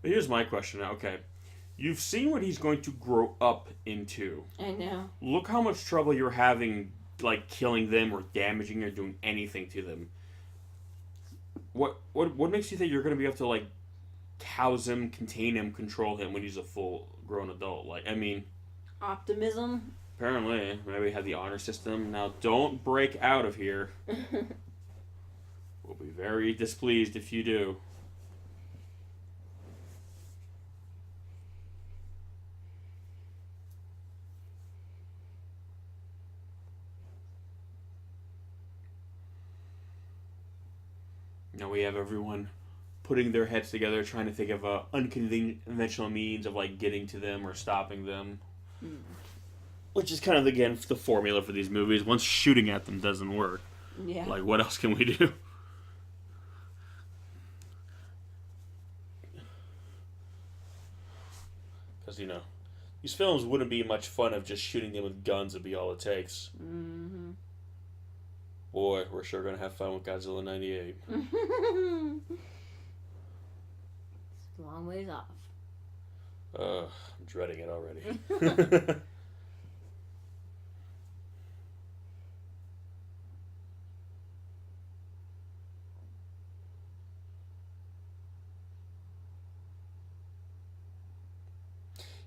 But here's my question now. Okay, you've seen what he's going to grow up into. I know. Look how much trouble you're having, like killing them or damaging or doing anything to them. What makes you think you're going to be able to like house him, contain him, control him when he's a full grown adult? Like, I mean, Optimism. apparently, maybe we have the honor system. Now, don't break out of here. We'll be very displeased if you do. Now we have everyone putting their heads together, trying to think of unconventional means of like getting to them or stopping them. Which is kind of, again, the formula for these movies. Once shooting at them doesn't work, Yeah. like, what else can we do? Because, you know, these films wouldn't be much fun if just shooting them with guns would be all it takes. Mm-hmm. Boy, we're sure going to have fun with Godzilla 98. It's a long ways off. I'm dreading it already.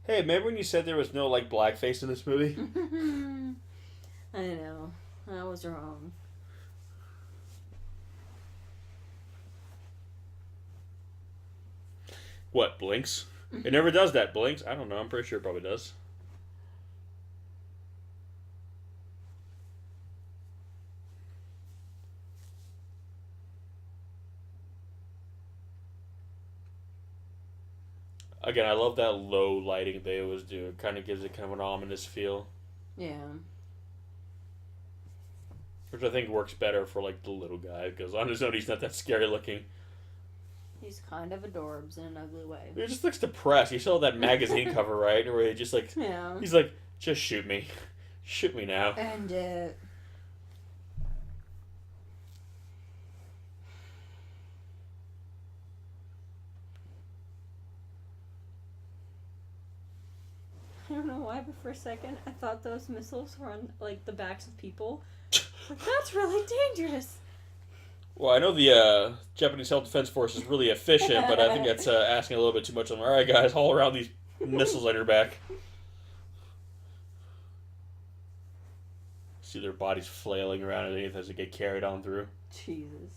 Hey, remember when you said there was no, like, blackface in this movie? I know. I was wrong. What, blinks? It never does that. Blinks? I don't know. I'm pretty sure it probably does. Again, I love that low lighting they always do. It kind of gives it kind of an ominous feel. Yeah. Which I think works better for, like, the little guy. Because on his own, he's not that scary looking. He's kind of adorbs in an ugly way. He just looks depressed. You saw that magazine cover, right? Where he just, like... Yeah. He's like, just shoot me. Shoot me now. And I don't know why, but for a second, I thought those missiles were on, like, the backs of people. Like, that's really dangerous. Well, I know the Japanese Self-Defense Force is really efficient, but I think that's asking a little bit too much of them. All right, guys, haul around these missiles on your back. See their bodies flailing around underneath as they get carried on through. Jesus.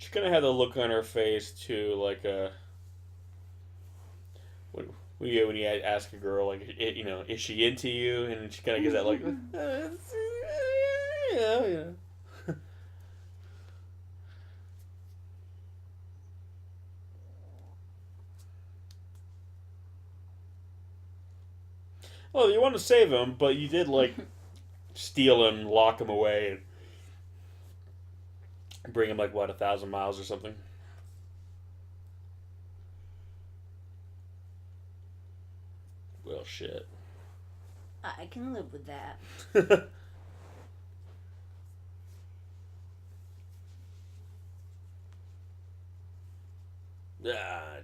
She kind of had the look on her face too, like when you ask a girl like, you know, is she into you, and she kind of gives that like, yeah. Well, you want to save him, but you did like steal him, lock him away, and bring him like what 1,000 miles or something. Well, shit. I can live with that.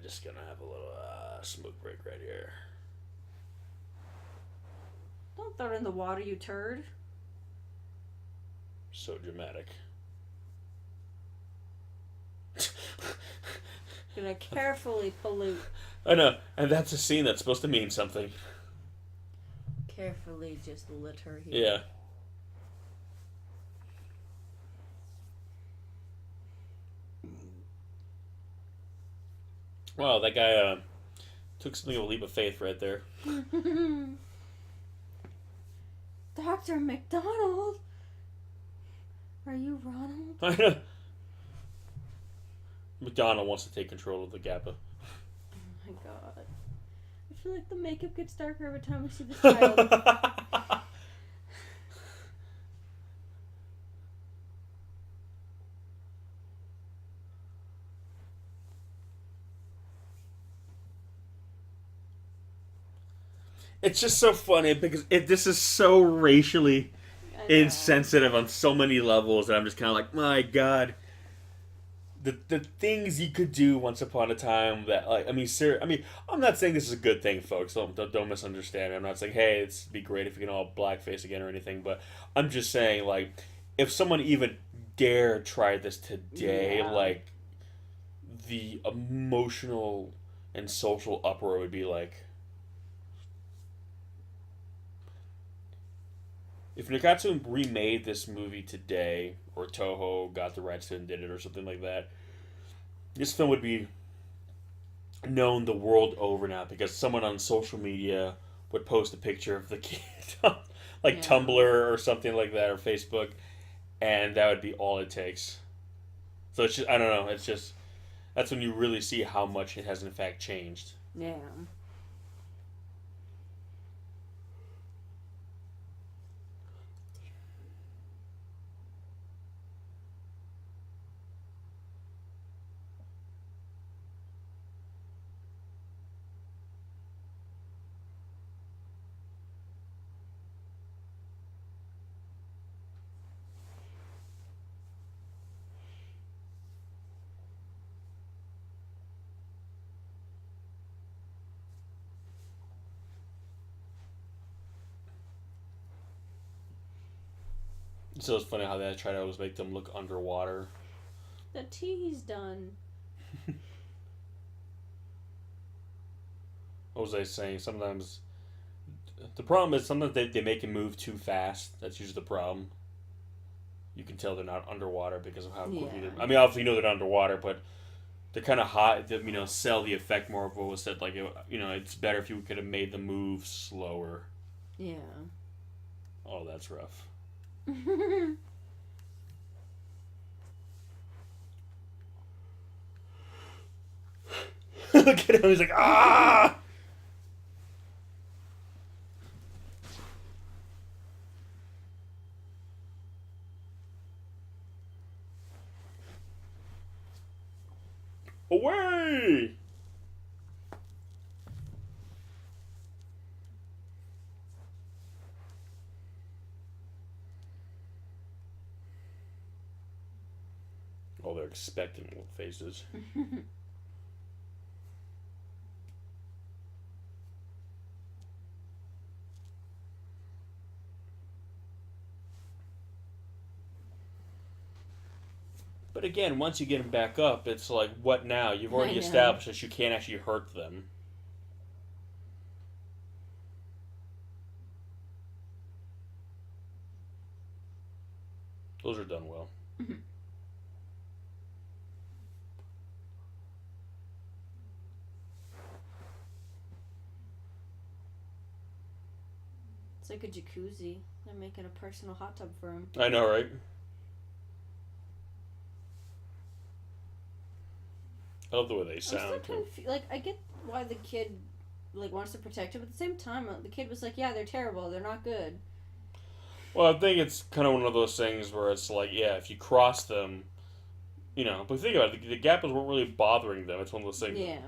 Just gonna have a little smoke break right here. Don't throw it in the water, you turd. So dramatic. Gonna carefully pollute. I know, and that's a scene that's supposed to mean something. Carefully just litter here. Yeah. Well, that guy, Took something of a leap of faith right there. Dr. McDonald? Are you Ronald? I know. McDonald wants to take control of the Gappa. Oh my god. I feel like the makeup gets darker every time we see this child. It's just so funny because this is so racially insensitive on so many levels that I'm just kind of like, my god. The things you could do once upon a time that, like, I mean, I'm not saying this is a good thing, folks. Don't misunderstand me. I'm not saying, hey, it'd be great if we can all blackface again or anything, but I'm just saying, like, if someone even dare try this today, like, the emotional and social uproar would be like, if Nakatsu remade this movie today, or Toho got the rights to it and did it, or something like that, this film would be known the world over now because someone on social media would post a picture of the kid like Tumblr or something like that, or Facebook, and that would be all it takes. So it's just, I don't know, it's just, that's when you really see how much it has in fact changed. Yeah. So it's funny how they try to always make them look underwater. The tea's done. What was I saying? Sometimes the problem is sometimes they make him move too fast. That's usually the problem. You can tell they're not underwater because of how quickly they're... I mean, obviously you know they're not underwater, but they're kind of hot to, sell the effect more of what was said. Like, it's better if you could have made them move slower. Yeah. Oh, that's rough. Look at him, he's like, ah! Away! Oh, they're expecting little faces. But again, once you get them back up, it's like, what now? You've already established that you can't actually hurt them. Those are done well. It's like a jacuzzi. They're making a personal hot tub for him. I know, right? I love the way they sound. I get why the kid wants to protect him, but at the same time, the kid was like, "Yeah, they're terrible. They're not good." Well, I think it's kind of one of those things where it's like, yeah, if you cross them, But think about it, the Gappas weren't really bothering them. It's one of those things. Yeah.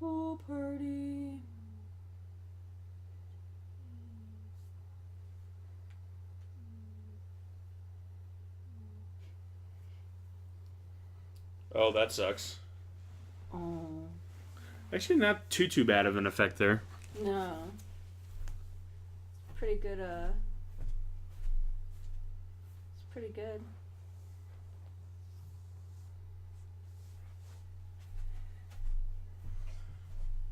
Pool party. Oh, that sucks. Oh. Actually, not too bad of an effect there. No. It's pretty good, It's pretty good.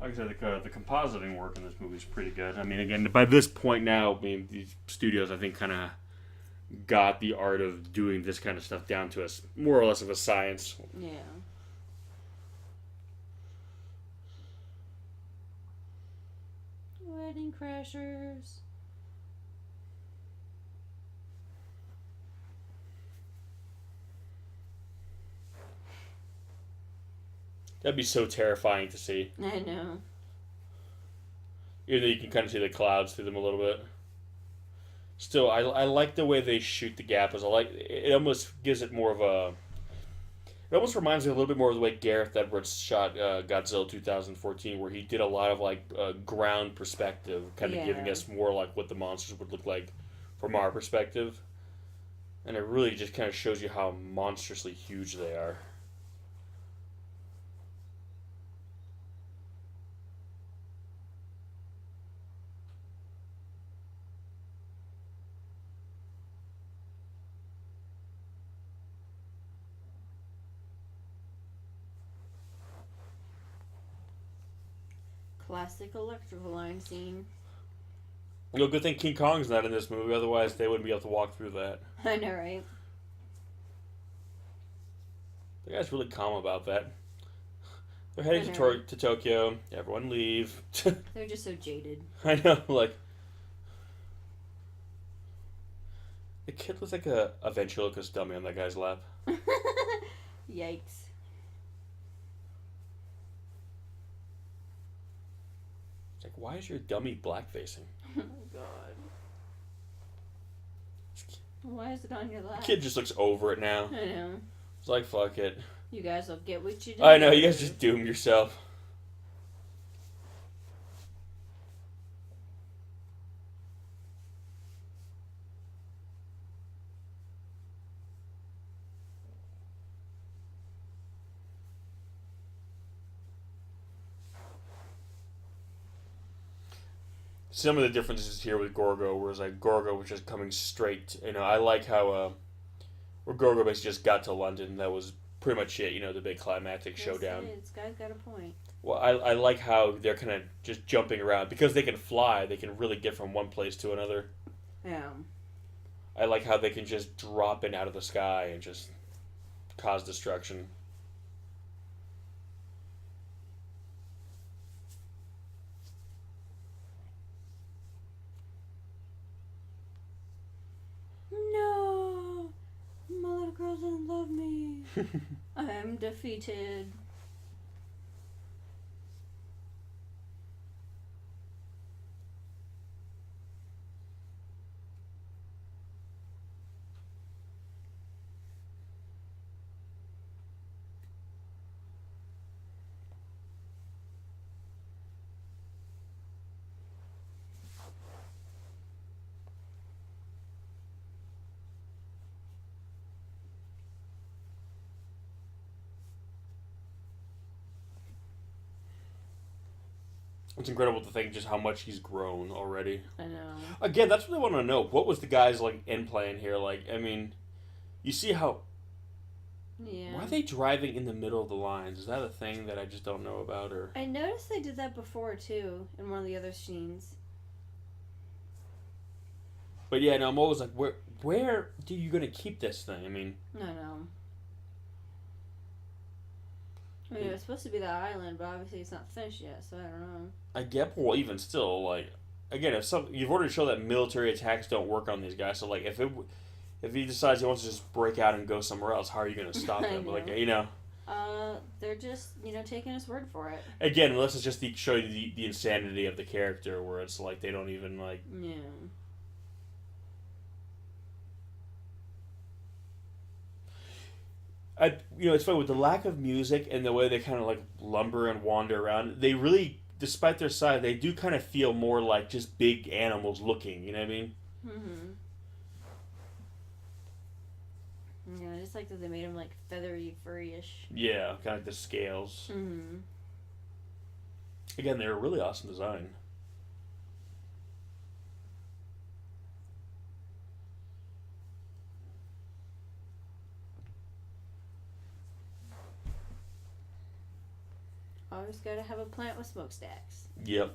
Like I said, the compositing work in this movie is pretty good. I mean, again, by this point now, I mean, these studios, I think, kind of got the art of doing this kind of stuff down to us more or less of a science. Yeah. Wedding Crashers. That'd be so terrifying to see. I know. Even though you can kind of see the clouds through them a little bit. Still, I like the way they shoot the Gappas. I like it. Almost gives it more of a. It almost reminds me a little bit more of the way Gareth Edwards shot Godzilla 2014, where he did a lot of like ground perspective, kind of giving us more like what the monsters would look like from our perspective, and it really just kind of shows you how monstrously huge they are. Classic electrical line scene. You know, good thing King Kong's not in this movie, otherwise they wouldn't be able to walk through that. I know, right? The guy's really calm about that. They're heading to Tokyo. Everyone leave. They're just so jaded. I know, like... The kid looks like a ventriloquist dummy on that guy's lap. Yikes. It's like, why is your dummy black-facing? Oh my god. Why is it on your lap? The kid just looks over it now. I know. It's like, fuck it. You guys will get what you do. I know, you guys just doomed yourself. Some of the differences here with Gorgo, whereas like Gorgo was just coming straight. You know, I like how where Gorgo basically just got to London. That was pretty much it. You know, the big climactic showdown. This guy's got a point. Well, I like how they're kind of just jumping around because they can fly. They can really get from one place to another. Yeah. I like how they can just drop in out of the sky and just cause destruction. No! My little girl doesn't love me. I am defeated. It's incredible to think just how much he's grown already. I know. Again, that's what I want to know. What was the guy's like end plan here? Like, I mean, you see how. Yeah. Why are they driving in the middle of the lines? Is that a thing that I just don't know about, or? I noticed they did that before too in one of the other scenes. But yeah, no, I'm always like, where do you gonna keep this thing? I mean. I know. I mean, it was supposed to be that island, but obviously it's not finished yet, so I don't know. I get, well, even still, like, again, if you've already shown that military attacks don't work on these guys, so like, if he decides he wants to just break out and go somewhere else, how are you gonna stop him? Like, you know. They're just, taking his word for it. Again, unless it's just show you the insanity of the character, where it's like they don't even like. Yeah. It's funny with the lack of music and the way they kind of like lumber and wander around. They really, despite their size, they do kind of feel more like just big animals looking. You know what I mean? Mm-hmm. Yeah, I just like that they made him like feathery, furry-ish. Yeah, kind of like the scales. Mm-hmm. Again, they're a really awesome design. Always gotta have a plant with smokestacks. Yep.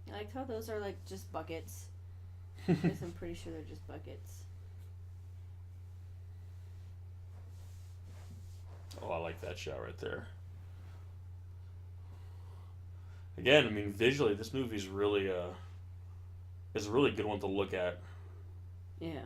I like how those are like just buckets. Because I'm pretty sure they're just buckets. Oh, I like that shot right there. Again, I mean, visually, this movie's really is a really good one to look at. Yeah.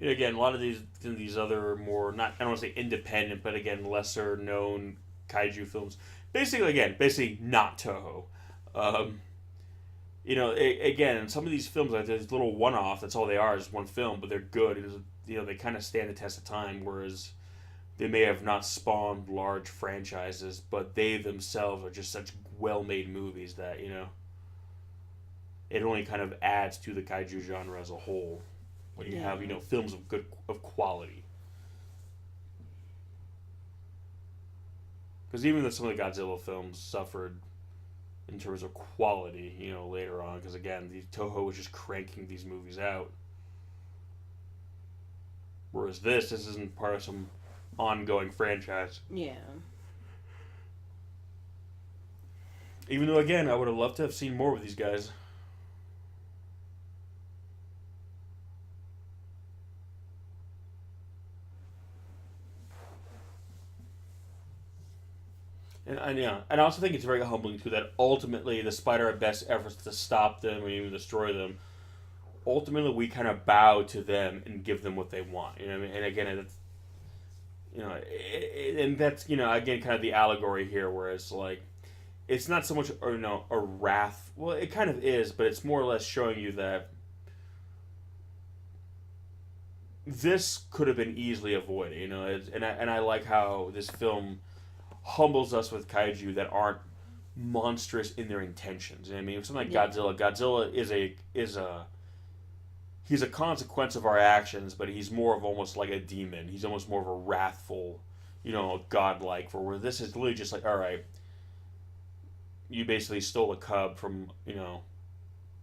Again, a lot of these other more, not, I don't want to say independent, but again, lesser known kaiju films. Basically not Toho. Again, some of these films, like there's little one-off. That's all they are, is one film, but they're good. They kind of stand the test of time. Whereas they may have not spawned large franchises, but they themselves are just such well-made movies that it only kind of adds to the kaiju genre as a whole. When you have films of quality. Because even though some of the Godzilla films suffered in terms of quality, later on, because again, Toho was just cranking these movies out. Whereas this isn't part of some ongoing franchise. Yeah. Even though, again, I would have loved to have seen more with these guys. And I also think it's very humbling too that ultimately, despite our best efforts to stop them or even destroy them, ultimately we kind of bow to them and give them what they want. You know what I mean? And again, that's again kind of the allegory here, where it's like it's not so much a wrath. Well, it kind of is, but it's more or less showing you that this could have been easily avoided. And I like how this film humbles us with kaiju that aren't monstrous in their intentions. I mean, something like Godzilla he's a consequence of our actions, but he's more of almost like a demon. He's almost more of a wrathful, godlike. Where this is literally just like, all right, you basically stole a cub from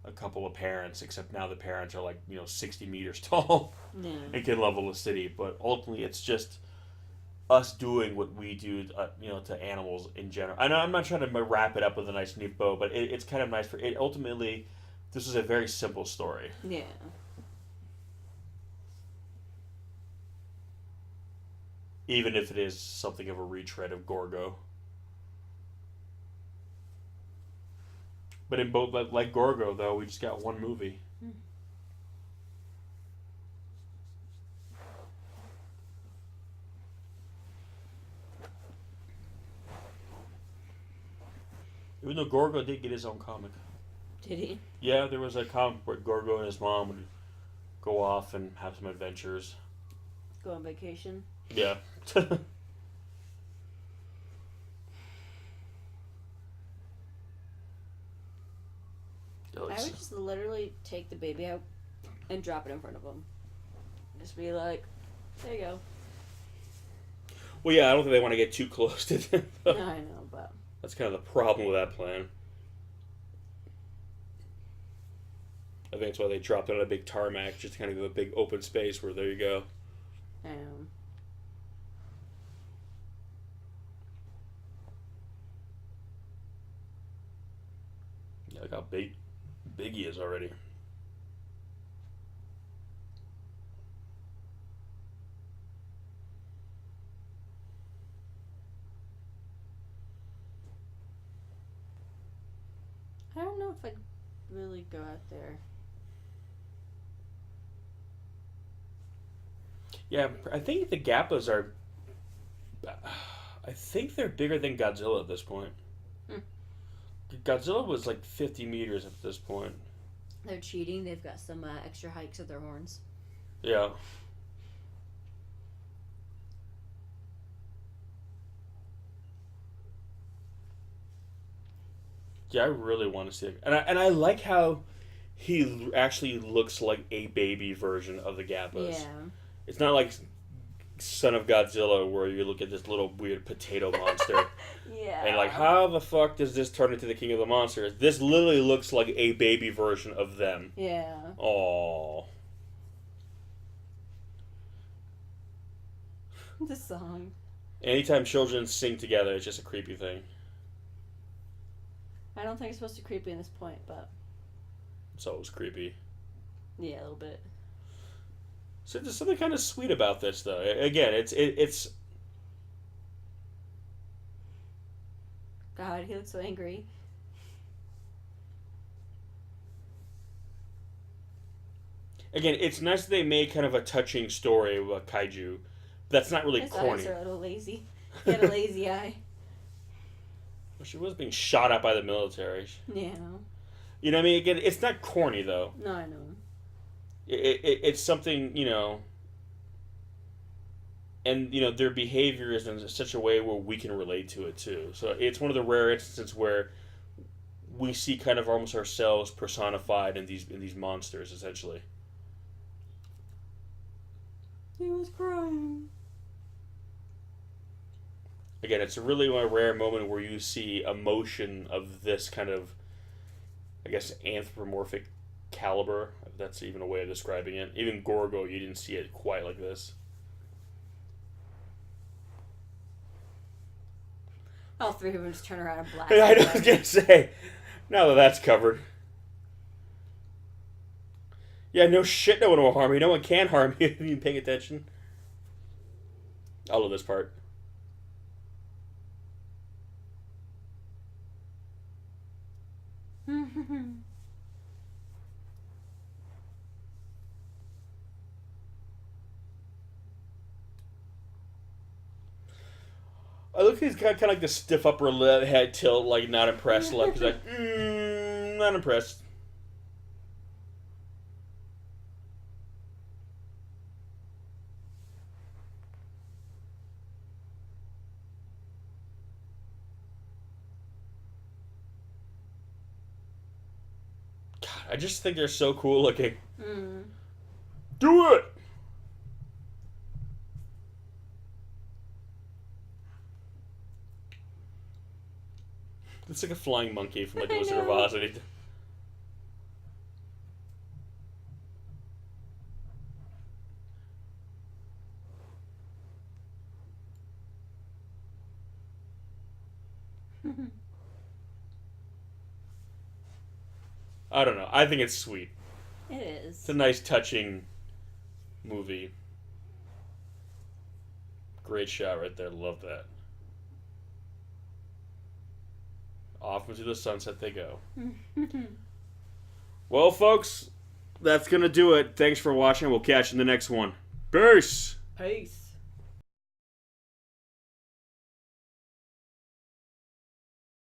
a couple of parents, except now the parents are like 60 meters tall and can level a city. But ultimately, it's just us doing what we do, to animals in general. I know I'm not trying to wrap it up with a nice neat bow, but it's kind of nice for it. Ultimately, this is a very simple story. Yeah. Even if it is something of a retread of Gorgo. But in both, like Gorgo, though, we just got one movie. Even though Gorgo did get his own comic. Did he? Yeah, there was a comic where Gorgo and his mom would go off and have some adventures. Go on vacation? Yeah. I would just literally take the baby out and drop it in front of him. Just be like, there you go. Well, yeah, I don't think they want to get too close to them. I know, but that's kind of the problem with that plan. I think that's why they dropped it on a big tarmac, just to kind of give a big open space where there you go. Yeah, look how big he is already. I don't know if I'd really go out there. Yeah, I think the Gappas are... I think they're bigger than Godzilla at this point. Godzilla was like 50 meters at this point. They're cheating. They've got some extra hikes of their horns. Yeah. Yeah, I really want to see it. And I like how he actually looks like a baby version of the Gappas. Yeah. It's not like Son of Godzilla, where you look at this little weird potato monster. Yeah. And like, how the fuck does this turn into the King of the Monsters? This literally looks like a baby version of them. Yeah. Aww. The song. Anytime children sing together, it's just a creepy thing. I don't think it's supposed to be creepy in this point, but... It's always creepy. Yeah, a little bit. So there's something kind of sweet about this, though. Again, it's... God, he looks so angry. Again, it's nice that they made kind of a touching story about Kaiju. But that's not really His corny. eyes are a little lazy. He had a lazy eye. Well, she was being shot at by the military. Yeah. You know what I mean? Again, it's not corny, though. No, I know. It's something, you know... And, you know, their behavior is in such a way where we can relate to it, too. So it's one of the rare instances where we see kind of almost ourselves personified in these monsters, essentially. He was crying. Again, it's a really rare moment where you see emotion of this kind of, I guess, anthropomorphic caliber, if that's even a way of describing it. Even Gorgo, you didn't see it quite like this. All three of them just turn around and blast. I was going to say, now that that's covered. Yeah, no shit, no one will harm you. No one can harm you if you're paying attention. I love this part. I look at his kind of like the stiff upper lip, head tilt, like not impressed. Like he's like, not impressed. God, I just think they're so cool looking. Do it. It's like a flying monkey from like the Wizard of Oz. I don't know. I think it's sweet. It is. It's a nice, touching movie. Great shot right there. Love that. Off into the sunset they go. Well, folks, that's going to do it. Thanks for watching. We'll catch you in the next one. Peace! Peace.